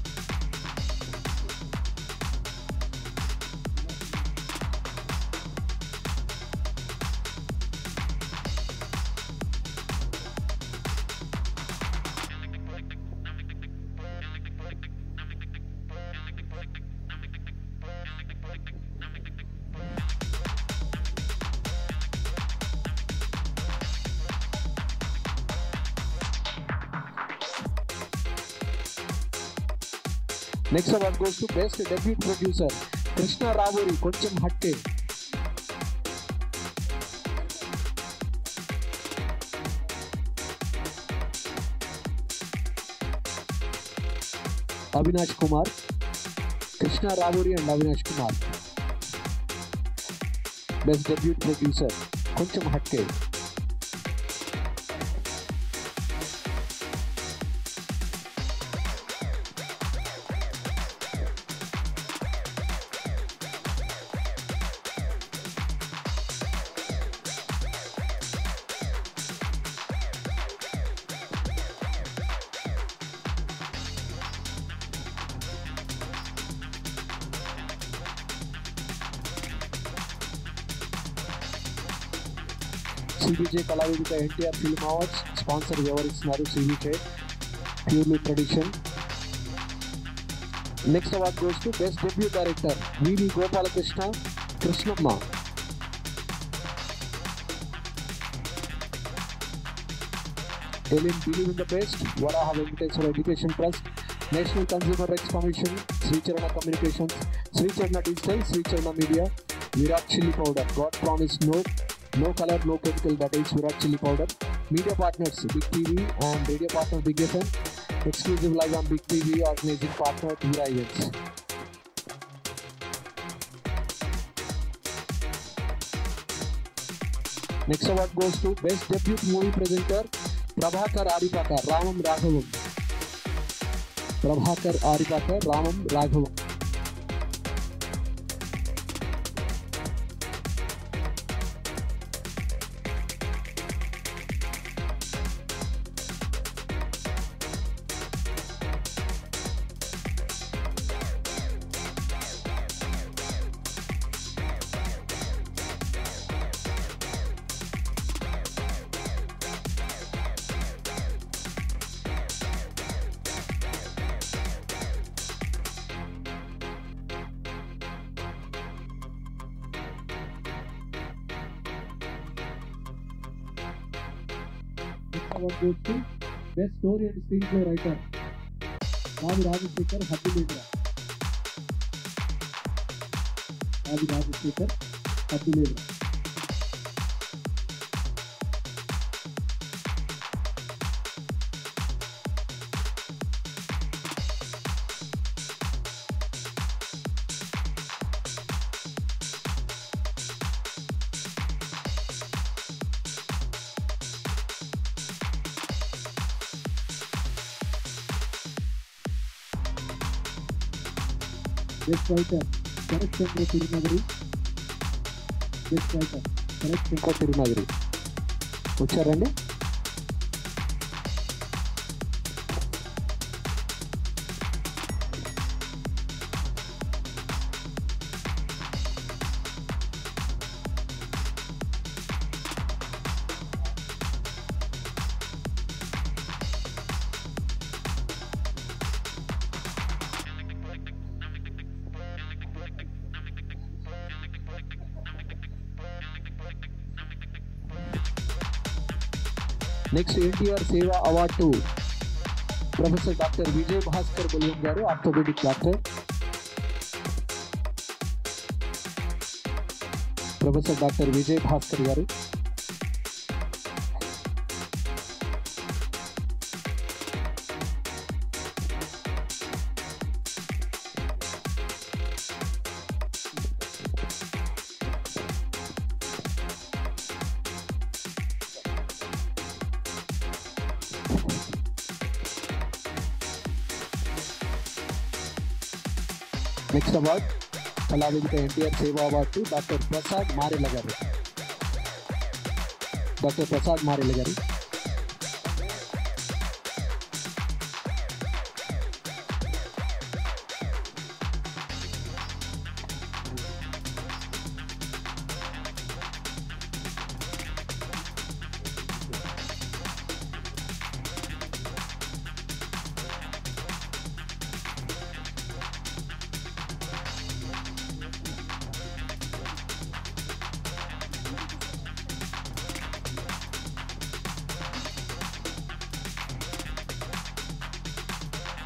Next award goes to Best Debut Producer, Krishna Ravuri, Koncham Hatte. Avinash Kumar, Krishna Ravuri and Avinash Kumar. Best Debut Producer, Koncham Hatte. CBJ Kalavedika NTR film awards sponsor వ్యవహరిస్తున్నారు CBJ purely tradition. Next award goes to best debut director VV Gopalakrishna Krishnamma. Ellen Believe in the Best, Varaha Venkateswara Education Trust, National Consumer Rights Commission, Sri Charana Communications, Sri Charana Digital, Sri Charana Media, Virat Chili Powder, God Promise No Color, No Chemical, that is Virat Chili Powder. Media partners, Big TV and radio partner Big FM, exclusive live on Big TV, organizing partner Tira Events. Next award goes to Best Debut Movie Presenter, Prabhakar Aripaka, Ramam Raghavam. Prabhakar Aripaka, Ramam Raghavam. Award goes to Best Story and Screenplay Writer, Ravi Rajashekar, Happilendra. Ravi Rajashekar, Happilendra. Best Writer, Karak Chandra Tirunagari. Best Writer, Karak Chandra Tirunagari. వచ్చారండి? Next NTR Seva Award to Professor Dr. Vijay Bhaskar Bulliam Garu, orthopedic doctor. Professor Dr. Vijay Bhaskar Garu. Next award, Kalavedika NTR Seva Award to Dr. Prasad Marela Garu. Dr. Prasad Marela Garu.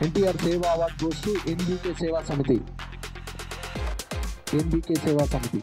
NTR Seva Award goes to NBK Seva Samiti. NBK Seva Samiti.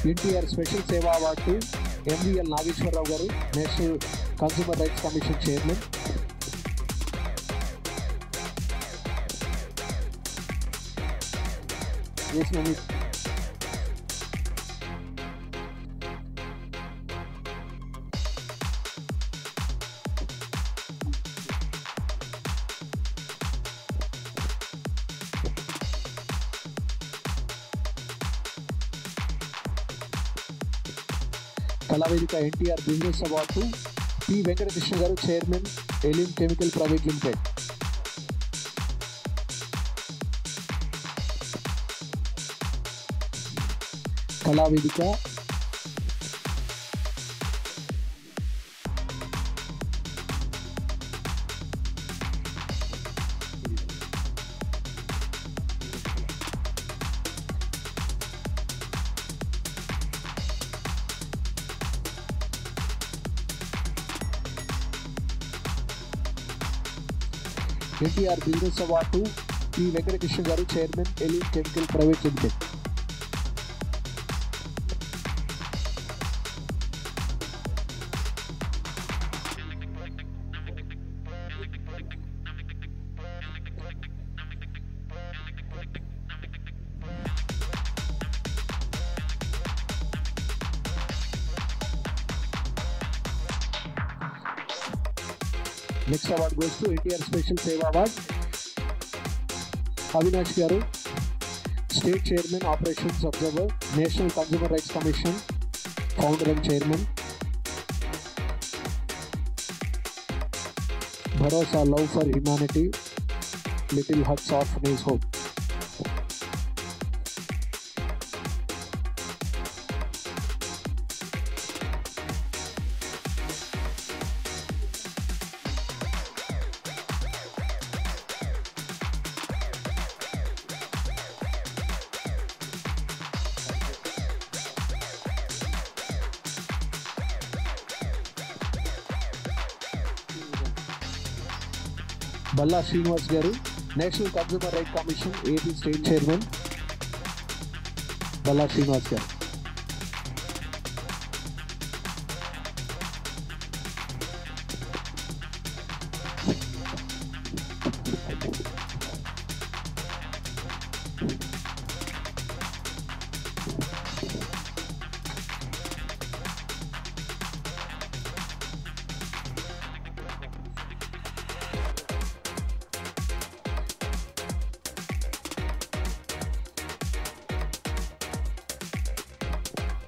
NTR Special Seva Award to MVL Nageswararao గారు, national consumer rights commission chairman. Kalavedika NTR business award P Venkatakrishna గారు, chairman, Elim chemical private limited. Kalavedika NTR business award P Venkatakrishna గారు, chairman, Elim chemical private limited. Next award goes to NTR special seva award Avinash గారు, state chairman, operations observer, national consumer rights commission founder and chairman. Bharosa love for humanity, little hearts orphanage home. Balla Srinivas గారు, national consumer right commission AP state chairman. Balla Srinivas garu.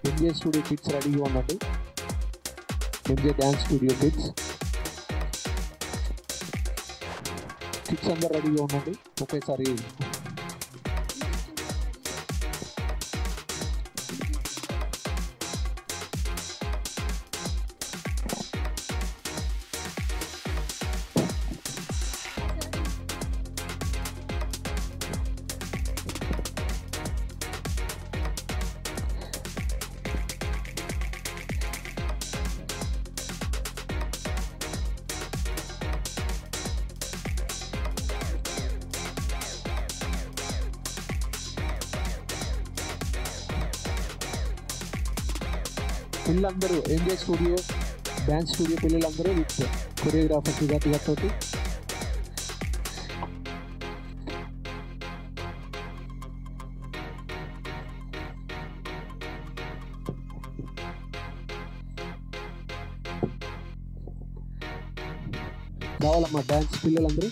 MJ studio kids రెడీగా ఉండండి. M J dance studio kids అందరు రెడీగా ఉండండి. ఒకేసారి పిల్లలందరూ MJ studio dance studio పిల్లలందరూ with choreographer Sujathi గారితో రావాలమ్మా డ్యాన్స్ పిల్లలందరూ.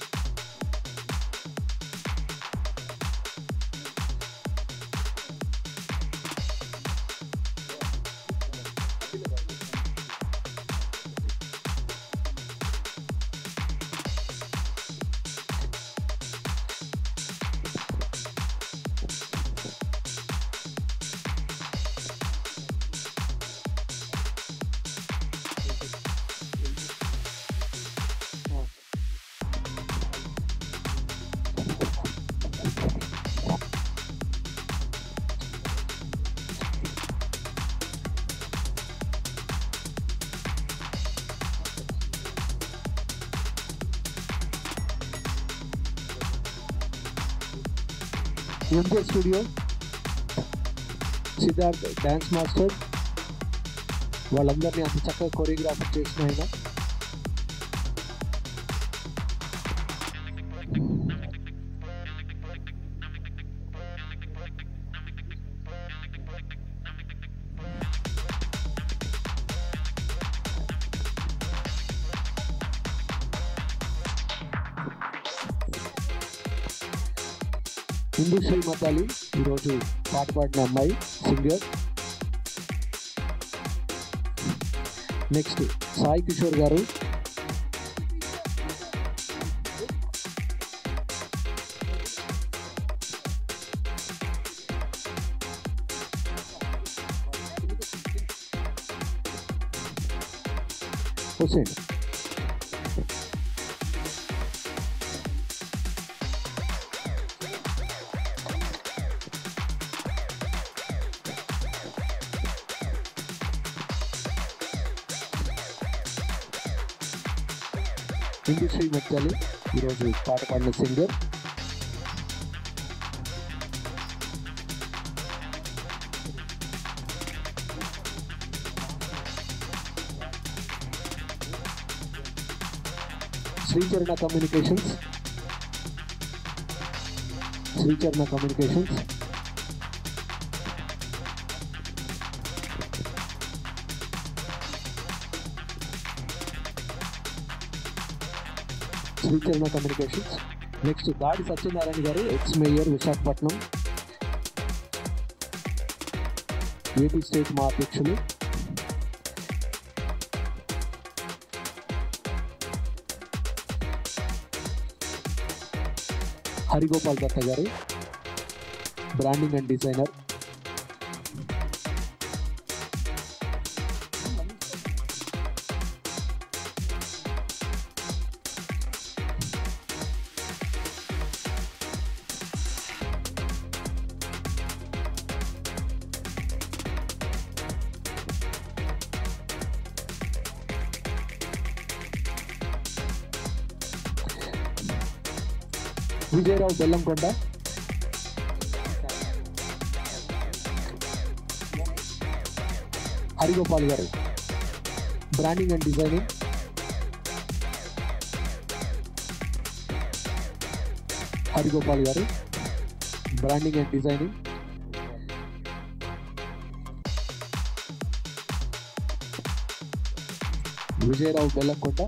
MJ studio Siddharth dance master, వాళ్ళందరినీ అంత చక్కగా కొరియోగ్రాఫర్ చేసిన ఆయన. హిందూశ్రీ మతాలి ఈరోజు పాట పాడిన అమ్మాయి సింగర్. నెక్స్ట్ సాయి కిషోర్ గారు. హుసేన్. హిందూశ్రీ మత్యాలి ఈరోజు పాట పాడిన singer. శ్రీచరణ communications. శ్రీచరణ communications. శ్రీచరణ communications. Next దాడి సత్యనారాయణ గారు, X mayor Visakhapatnam, AP state మా అధ్యక్షులు. హరిగోపాల్ దత్త గారు, branding and designer. Vijaya Rao Bellamkonda. Harigopal గారు, బ్రాండింగ్ అండ్ డిజైనింగ్. హరిగోపాల్ గారు, branding and designing. Vijaya Rao Bellamkonda.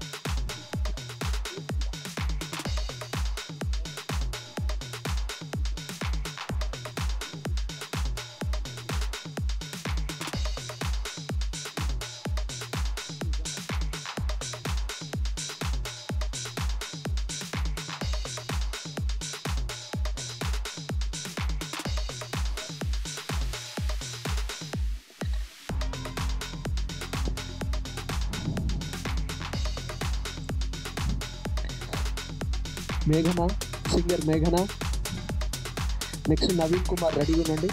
మేఘన, సింగర్ మేఘన. నెక్స్ట్ నవీన్ కుమార్, రెడీగా ఉండండి.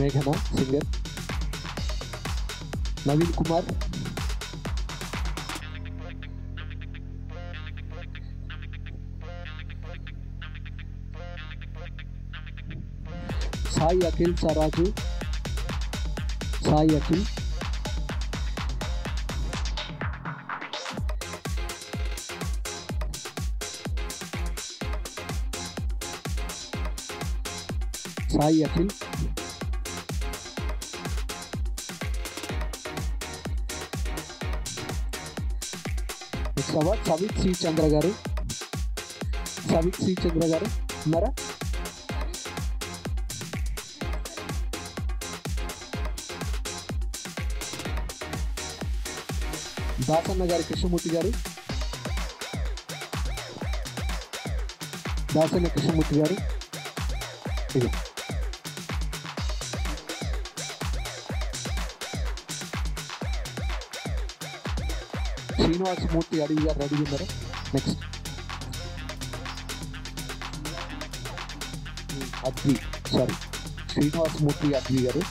మేఘన singer. Naveen Kumar. Sai Akhil సరాజు. Sai Akhil. Sai Akhil. Next award సవిత్ C Chandra గారు. సవిత్ సి చంద్ర గారు ఉన్నారా? దాసన్న గారి కృష్ణమూర్తి గారు. దాసన్న కృష్ణమూర్తి గారు. ఇది శ్రీనివాసమూర్తి అడివి గారు రెడీ ఉన్నారు. నెక్స్ట్ అద్వి, సారీ శ్రీనివాసమూర్తి అద్వి గారు.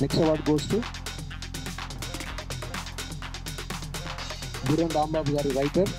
నెక్స్ట్ అవార్డ్ గోస్ టు గుర్రం రాంబాబు గారు, రైటర్.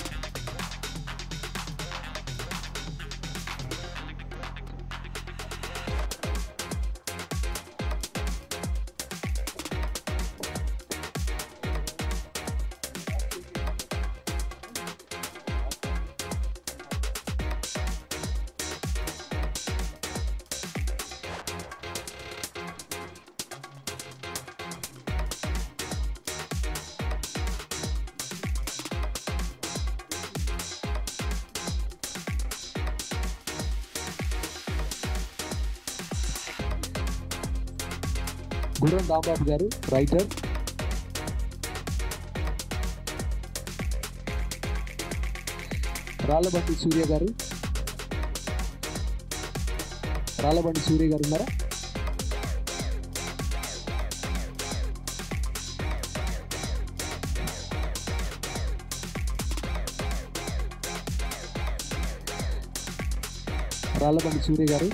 గుర్రం రాంబాబు గారు, రైటర్. రాళ్ళబండి సూర్య గారు. రాళ్ళబండి సూర్య గారు ఉన్నారా? రాళ్ళబండి సూర్య గారు.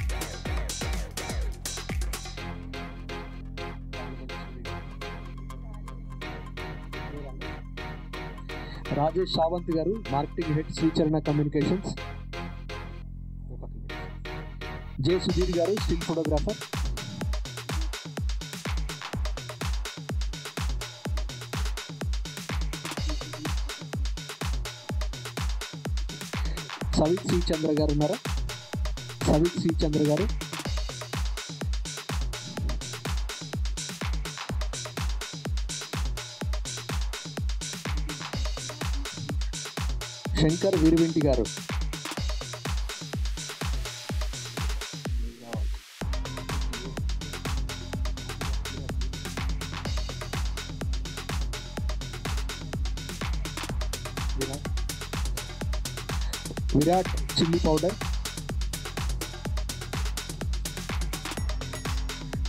రాజేష్ సావంత్ గారు, marketing head, Sricharana communications. J Sudheer గారు, still photographer. Savith C Chandra గారు ఉన్నారా? సవిత్ సి చంద్ర గారు. శంకర్ వీరవింటి గారు. Virat chilli powder.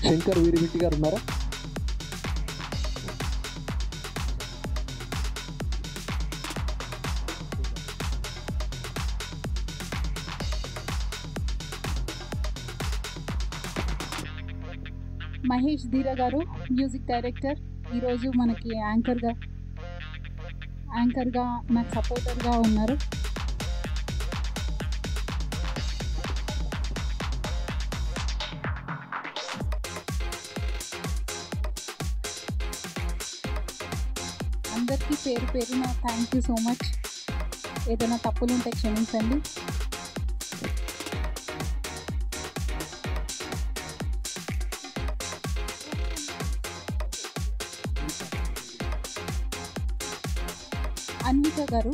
శంకర్ వీరవింటి గారు ఉన్నారా? మహేష్ ధీర గారు, మ్యూజిక్ డైరెక్టర్. ఈరోజు మనకి యాంకర్గా నాకు సపోర్టర్గా ఉన్నారు. అందరికీ పేరు పేరున థ్యాంక్ యూ సో మచ్. ఏదైనా తప్పులుంటే క్షమించండి. అన్విత గారు.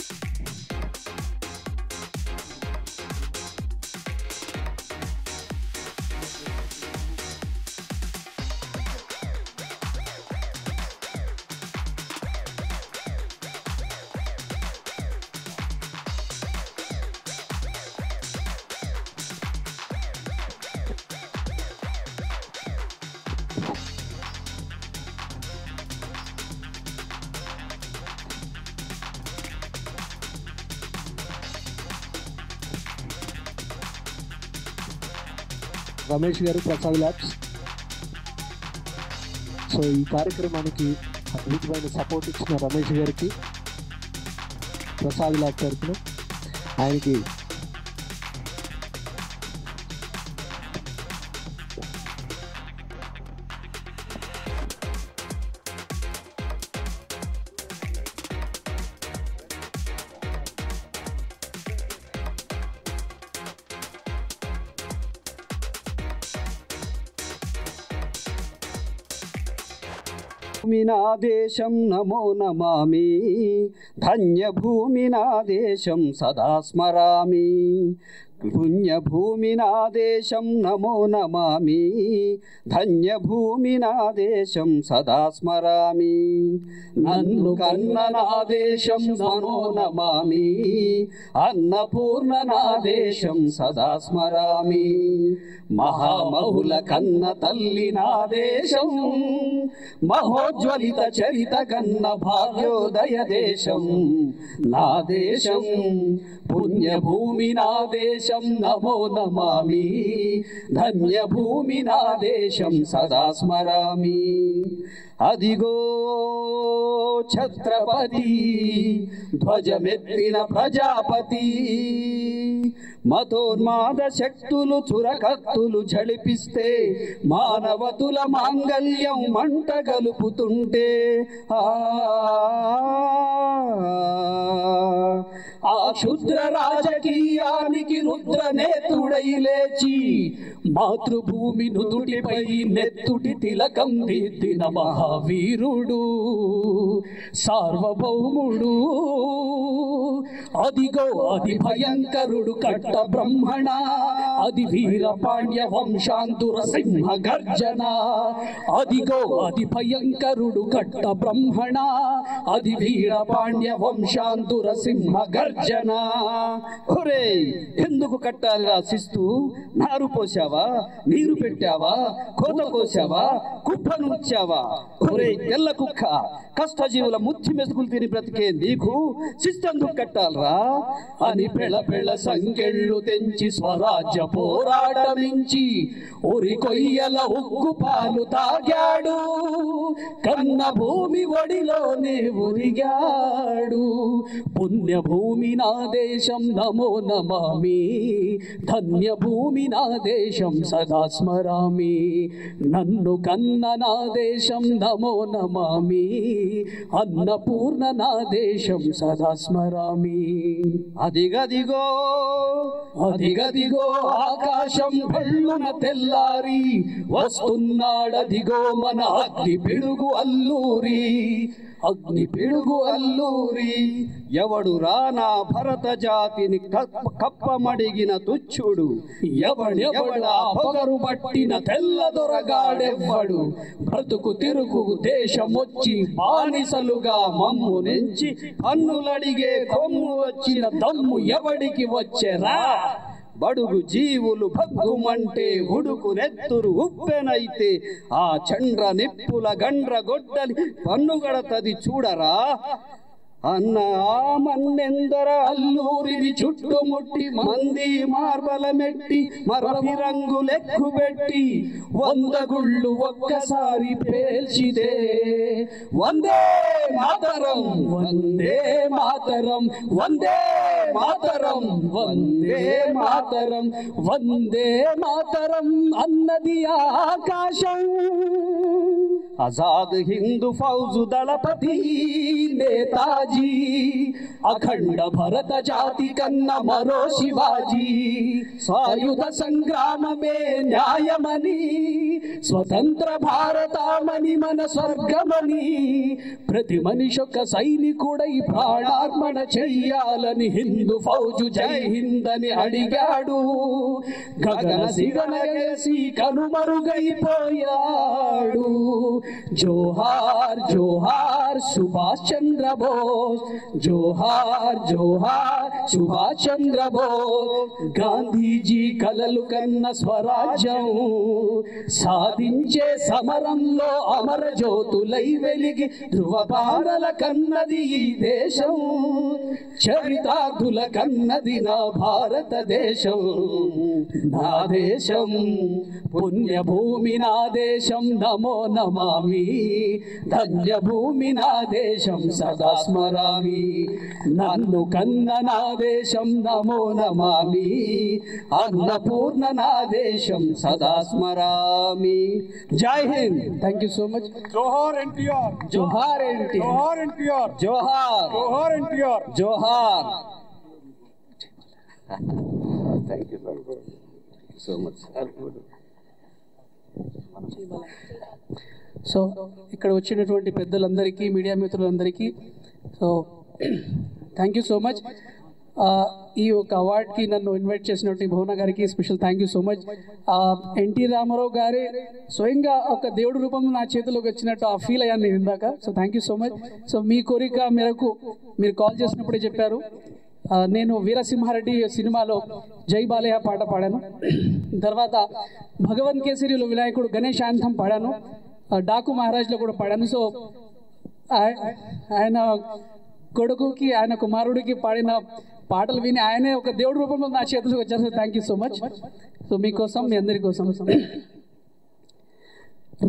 రమేష్ గారు, ప్రసాద్ ల్యాబ్స్. సో ఈ కార్యక్రమానికి అద్భుతమైన సపోర్ట్ ఇచ్చిన రమేష్ గారికి ప్రసాద్ ల్యాబ్ తరఫున ఆయనకి భూమినా దేశం నమో నమామి, ధన్యభూమినా దేశం సదా స్మరామి. పుణ్యభూమినా దేశం నమో నమామి, ధన్యభూమినా దేశం సదా స్మరామి. నన్ను కన్న నా దేశం నమో నమామి, అన్నపూర్ణ నా దేశం సదా స్మరామి. మహామహుల కన్న తల్లి నా దేశం, మహోజ్వలిత చరిత కన్న భాగ్యోదయ దేశం నా దేశం. పుణ్యభూమి నా దేశం దేశం నమో నమామి ధన్యభూమి నా దేశం సదా స్మరామి అదిగో ఛత్రపతి ధ్వజమెత్తిన ప్రజాపతి మతోన్మాద శక్తులు చురకత్తులు ఝళిపిస్తే మానవతుల మాంగల్యం మంట గలుపుతుంటే ఆ క్షుద్ర రాజకీయానికి రుద్రనేతుడై లేచి మాతృభూమి నుదుటిపై నెత్తుటి తిలకం దిద్దిన మహావీరుడు సార్వభౌముడు అదిగో అది భయంకరుడు కట్ట బ్రహ్మణ అది వీరపాండ్య వంశాంతుర సింహ గర్జన అదిగో అది భయంకరుడు కట్ట బ్రహ్మణ అది వీరపాండ్య వంశాంతుర సింహ గర్జన ఒరే ఎందుకు కట్టాలి రాసిస్తూ నారు పోసావా నీరు పెట్టావా కోత కోసావా కుప్పను ఉంచావా ఒరే తెల్ల కుక్క కష్టజీవుల ముచ్చి మెతుకులు తిని బ్రతికే నీకు శిస్తందుకు కట్టాలరా అని పెళ్ళ పెళ్ళ సంకెళ్ళు తెంచి స్వరాజ్య పోరాటమించి ఉరి కొయ్యల ఉగ్గు పాలు తాగాడు కన్న భూమి ఒడిలోనే ఉరిగాడు పుణ్యభూమి నా దేశం నమో నమామి ధన్యభూమి నా దేశం సదా స్మరామి నన్ను కన్న నా దేశం నమో నమామి అన్నపూర్ణ నా దేశం సదా స్మరామి అదిగదిగో అదిగదిగో ఆకాశం భళ్ళున తెల్లారి వస్తున్నాడదిగో మన అగ్ని పిడుగు అల్లూరి అగ్ని పిడుగు అల్లూరి ఎవడు రానా భరత జాతిని కప్పమడిగిన తుచ్చుడు ఎవడెవడా పొగరు పట్టిన తెల్ల దొరగాడెవ్వడు బ్రతుకు తిరుగు దేశమొచ్చి బానిసలుగా మమ్ము నుంచి పన్నులడిగే కొమ్ము వచ్చిన దమ్ము ఎవడికి వచ్చెరా బడుగు జీవులు భగ్గుమంటే ఉడుకు నెత్తురు ఉప్పెనైతే ఆ చండ్ర నిప్పుల గండ్ర గొడ్డలి పన్నుగడతది చూడరా అన్న ఆ మన్నెందర అల్లూరిని చుట్టుముట్టి మంది మార్బల మెట్టి మరవి రంగులెక్కు పెట్టి 100 గుళ్ళు ఒక్కసారి పేల్చిదే వందే మాతరం వందే మాతరం వందే మాతరం వందే మాతరం వందే మాతరం అన్నది ఆకాశం ఆజాద్ హిందూ ఫౌజు దళపతి నేతాజీ అఖండ భరత జాతి కన్న మరో శివాజీ సాయుధ సంగ్రామమే న్యాయమని స్వతంత్ర భారతమని మన స్వర్గమని ప్రతి మనిషొక్క సైనికుడై ప్రాణార్పణ చెయ్యాలని హిందూ ఫౌజు జై హింద్ అని అడిగాడు గగన సిగన గెలిసి కనుమరుగైపోయాడు జోహార్ జోహార్ సుభాష్ చంద్ర బోస్ జోహార్ జోహార్ సుభాష్ చంద్ర బోస్ గాంధీజీ కలలు కన్న స్వరాజ్యం సాధించే సమరంలో అమర జ్యోతులై వెలిగి ధృవతారల కన్నది ఈ దేశం చరితార్థుల కన్నది నా భారతదేశం నా దేశం పుణ్యభూమి నా దేశం నమో నమామి ధన్యభూమి నా దేశం సదా స్మరామి నన్ను కన్న నా దేశం నమో నమామి అన్నపూర్ణ నా దేశం సదా స్మరామి Jai Hind thank you so much జోహార్ ఎన్టీఆర్ జోహార్ ఎన్టీఆర్ జోహార్ ఎన్టీఆర్ జోహార్ జోహార్ ఎన్టీఆర్ జోహార్ thank you so much so ఇక్కడ వచ్చినటువంటి పెద్దలందరికీ మీడియా మిత్రులందరికీ so thank you so much ఈ ఒక అవార్డ్కి నన్ను ఇన్వైట్ చేసినటువంటి భువన గారికి special thank you so much NT Ramarao గారే స్వయంగా ఒక దేవుడి రూపంలో నా చేతిలోకి వచ్చినట్టు ఆ ఫీల్ అయ్యాను నేను ఇందాక so thank you so much so మీ కోరిక మేరకు మీరు కాల్ చేసినప్పుడే చెప్పారు నేను వీరసింహారెడ్డి సినిమాలో జై బాలయ్య పాట పాడాను తర్వాత భగవంత్ కేసరిలో వినాయకుడు గణేష్ యాంథం పాడాను డాకు మహారాజ్లో కూడా పాడాను సో ఆయన కొడుకుకి ఆయన కుమారుడికి పాడిన పాటలు విని ఆయనే ఒక దేవుడి రూపంలో నా చేతులకు వచ్చారు. Thank you so much. So మీకోసం, మీ అందరి కోసం.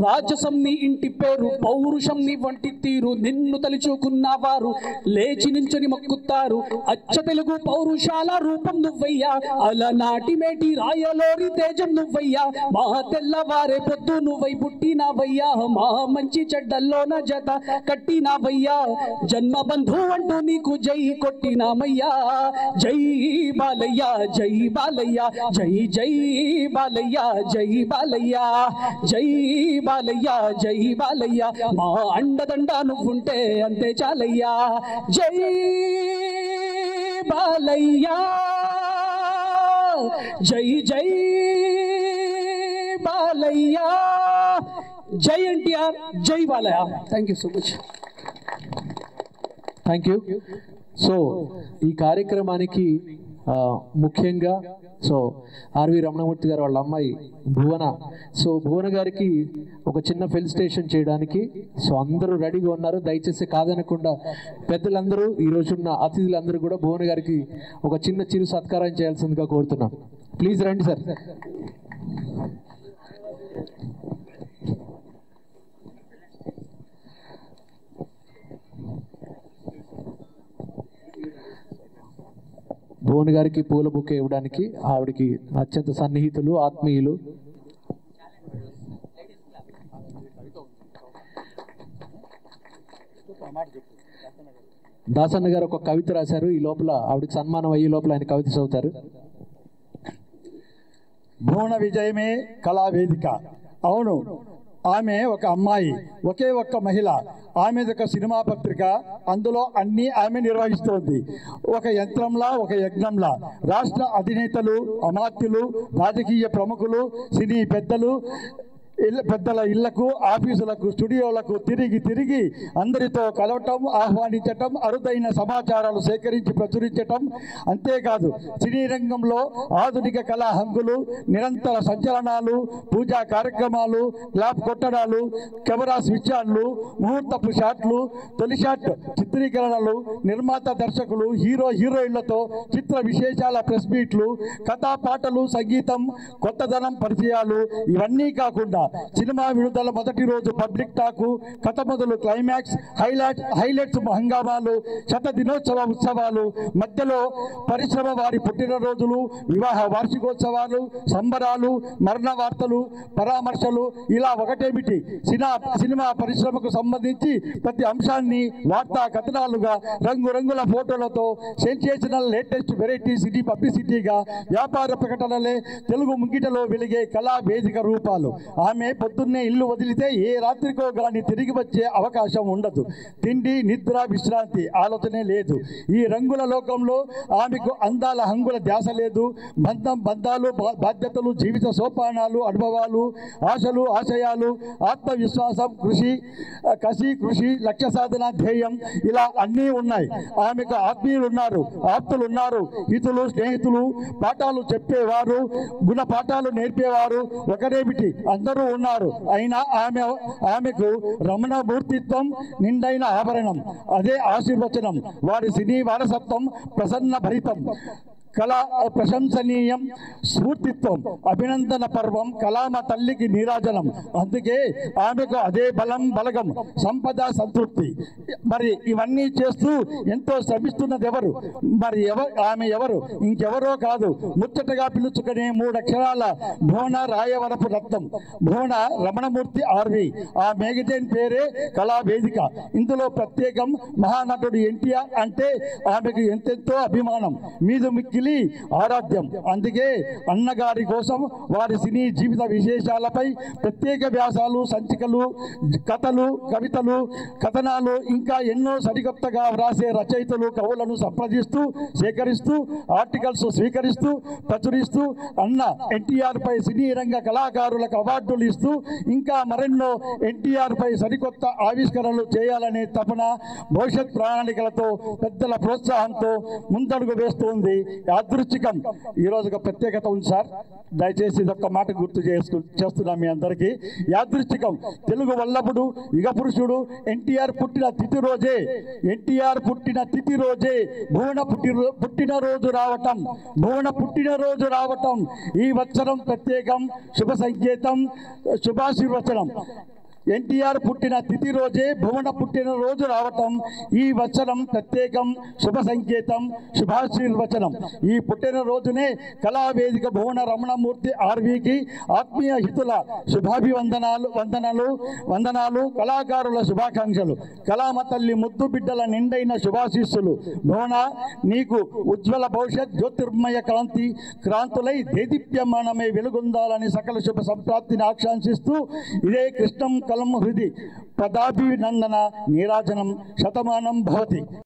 రాజసం నీ ఇంటి పేరు, పౌరుషం నీ వంటి తీరు, నిన్ను తలుచుకున్న వారు లేచి నించుని మొక్కుతారు. అచ్చ తెలుగు పౌరుషాల రూపం నువ్వయ్యా, అలనాటి మేటి రాయలోరి తేజం నువ్వయ్యా. మా తెల్లవారే పొద్దు నువ్వై పుట్టినావయ్యా, మా మంచి చెడ్డల్లోన జత కట్టినావయ్యా. జన్మ బంధు అంటూ నీకు జై కొట్టినామయ్యా. జై బాలయ్య జై బాలయ్య, జై జై బాలయ్య జై బాలయ్య, జై బాలయ్య జై బాలయ్య. మా అండదండ నువ్వుంటే అంతే చాలయ్యా. జై బాలయ్య జై జై బాలయ్య, జై ఎన్టీఆర్ జై Balayya. Thank you so much. Thank you. So ఈ కార్యక్రమానికి ముఖ్యంగా సో ఆర్వి రమణమూర్తి గారు వాళ్ళ అమ్మాయి భువన, సో భువన గారికి ఒక చిన్న ఫెలిసిటేషన్ చేయడానికి సో అందరూ రెడీగా ఉన్నారు. దయచేసి కాదనకుండా పెద్దలందరూ, ఈ రోజున్న అతిథులందరూ కూడా భువన గారికి ఒక చిన్న చిరు సత్కారం చేయాల్సిందిగా కోరుతున్నాను. ప్లీజ్ రండి సార్. భువన్ గారికి పూల బుకే ఇవ్వడానికి ఆవిడికి అత్యంత సన్నిహితులు, ఆత్మీయులు దాసన్న గారు ఒక కవిత రాశారు. ఈ లోపల ఆవిడకి సన్మానం అయ్యే లోపల ఆయన కవిత చదువుతారు. భువన విజయమే కళావేదిక. అవును, ఆమె ఒక అమ్మాయి, ఒకే ఒక్క మహిళ. ఆమెది ఒక సినిమా పత్రిక, అందులో అన్నీ ఆమె నిర్వహిస్తోంది. ఒక యంత్రంలా, ఒక యజ్ఞంలా. రాష్ట్ర అధినేతలు, అమాత్యులు, రాజకీయ ప్రముఖులు, సినీ పెద్దలు, పెద్దల ఇళ్లకు, ఆఫీసులకు, స్టూడియోలకు తిరిగి తిరిగి అందరితో కలవటం, ఆహ్వానించటం, అరుదైన సమాచారాలు సేకరించి ప్రచురించటం. అంతేకాదు సినీ రంగంలో ఆధునిక కళా హంగులు, నిరంతర సంచలనాలు, పూజా కార్యక్రమాలు, క్లాప్ కొట్టడాలు, కెమెరా స్విచ్ ఆన్లు, ముహూర్తపు షాట్లు, తొలి షాట్ చిత్రీకరణలు, నిర్మాత దర్శకులు, హీరో హీరోయిన్లతో చిత్ర విశేషాల ప్రెస్ మీట్లు, కథా పాటలు, సంగీతం, కొత్తదనం పరిచయాలు. ఇవన్నీ కాకుండా సినిమా విడుదల మొదటి రోజు పబ్లిక్ టాకు, కథ మొదలు క్లైమాక్స్, హైలైట్స్ హంగామాలు, శత దినోత్సవ ఉత్సవాలు, మధ్యలో పరిశ్రమ వారి పుట్టినరోజులు, వివాహ వార్షికోత్సవాలు, సంబరాలు, మరణ వార్తలు, పరామర్శలు. ఇలా ఒకటేమిటి, సినిమా పరిశ్రమకు సంబంధించి ప్రతి అంశాన్ని వార్తా కథనాలుగా, రంగురంగుల ఫోటోలతో, సెన్సేషనల్ లేటెస్ట్ వెరైటీ సిటీ పబ్లిసిటీగా, వ్యాపార ప్రకటనలే తెలుగు ముంగిటలో వెలిగే కళా వేదిక రూపాలు. ఆమె పొద్దున్నే ఇల్లు వదిలితే ఏ రాత్రికో గాని తిరిగి వచ్చే అవకాశం ఉండదు. తిండి, నిద్ర, విశ్రాంతి ఆలోచనే లేదు. ఈ రంగుల లోకంలో ఆమెకు అందాల హంగుల ధ్యాస లేదు. బంధాలు, బాధ్యతలు, జీవిత సోపానాలు, అనుభవాలు, ఆశలు, ఆశయాలు, ఆత్మవిశ్వాసం, కృషి, లక్ష్య సాధన, ధ్యేయం, ఇలా అన్నీ ఉన్నాయి. ఆమెకు ఆత్మీయులు ఉన్నారు, ఆప్తులు ఉన్నారు, హితులు, స్నేహితులు, పాఠాలు చెప్పేవారు, గుణపాఠాలు నేర్పేవారు. ఒకరేమిటి, అందరూ ఉన్నారు. అయినా ఆమెకు రమణమూర్తిత్వం నిండైన ఆభరణం. అదే ఆశీర్వచనం. వారి సినీ వారసత్వం ప్రసన్న భరితం, కళా ప్రశంసనీయం, స్ఫూర్తిత్వం, అభినందన పర్వం, కళామ తల్లికి నీరాజనం. అందుకే ఆమెకు అదే బలగం, సంపద, సంతృప్తి. మరి ఇవన్నీ చేస్తూ ఎంతో శ్రమిస్తున్నది ఎవరు? మరి ఆమె ఎవరు? ఇంకెవరో కాదు, ముచ్చటగా పిలుచుకునే 3 అక్షరాల భువన రాయవరపు రత్నం, భువన రమణమూర్తి ఆర్వి. ఆ మేగజైన్ పేరే కళావేదిక. ఇందులో ప్రత్యేకం మహానటుడు ఎన్టీఆర్ అంటే ఆమెకు ఎంతెంతో అభిమానం, మీద మిక్కిలి ఆరాధ్యం. అందుకే అన్నగారి కోసం వారి సినీ జీవిత విశేషాలపై ప్రత్యేక వ్యాసాలు, సంచికలు, కథలు, కవితలు, కథనాలు, ఇంకా ఎన్నో సరికొత్తగా వ్రాసే రచయితలు, కవులను సంప్రదిస్తూ, సేకరిస్తూ, ఆర్టికల్స్ స్వీకరిస్తూ, ప్రచురిస్తూ, అన్న ఎన్టీఆర్ పై సినీ రంగ కళాకారులకు అవార్డులు ఇస్తూ, ఇంకా మరెన్నో ఎన్టీఆర్ పై సరికొత్త ఆవిష్కరణలు చేయాలనే తపన, భవిష్యత్ ప్రణాళికలతో, పెద్దల ప్రోత్సాహంతో ముందడుగు వేస్తోంది యాదృచ్ఛికం ఈరోజు ఒక ప్రత్యేకత ఉంది సార్, దయచేసి ఇదొక్క మాట గుర్తు చేస్తున్నాం మీ అందరికీ. యాదృచ్ఛికం తెలుగు వల్లభుడు యుగ పురుషుడు ఎన్టీఆర్ పుట్టిన తిథి రోజే భువన పుట్టినరోజు రావటం ఈ వచనం ప్రత్యేకం, శుభ సంకేతం, శుభాశీర్వచనం. ఎన్టీఆర్ పుట్టిన తిథి రోజే భువన పుట్టినరోజు రావటం ఈ వచనం ప్రత్యేకం, శుభ సంకేతం, శుభాశీర్వచనం. ఈ పుట్టినరోజునే కళావేదిక భువన రమణమూర్తి ఆర్వీకి ఆత్మీయ హితుల వందనాలు, కళాకారుల శుభాకాంక్షలు, కళామ తల్లి ముద్దు బిడ్డల నిండైన శుభాశీస్సులు. భువన నీకు ఉజ్వల భవిష్యత్, జ్యోతిర్మయ క్రాంతులై దేదీప్యమానమై వెలుగొందాలని సకల శుభ సంప్రాప్తిని ఆకాంక్షిస్తూ ఇదే కృష్ణం కలం హృది పదాభినందన నీరాజనం శతమానం భవతి.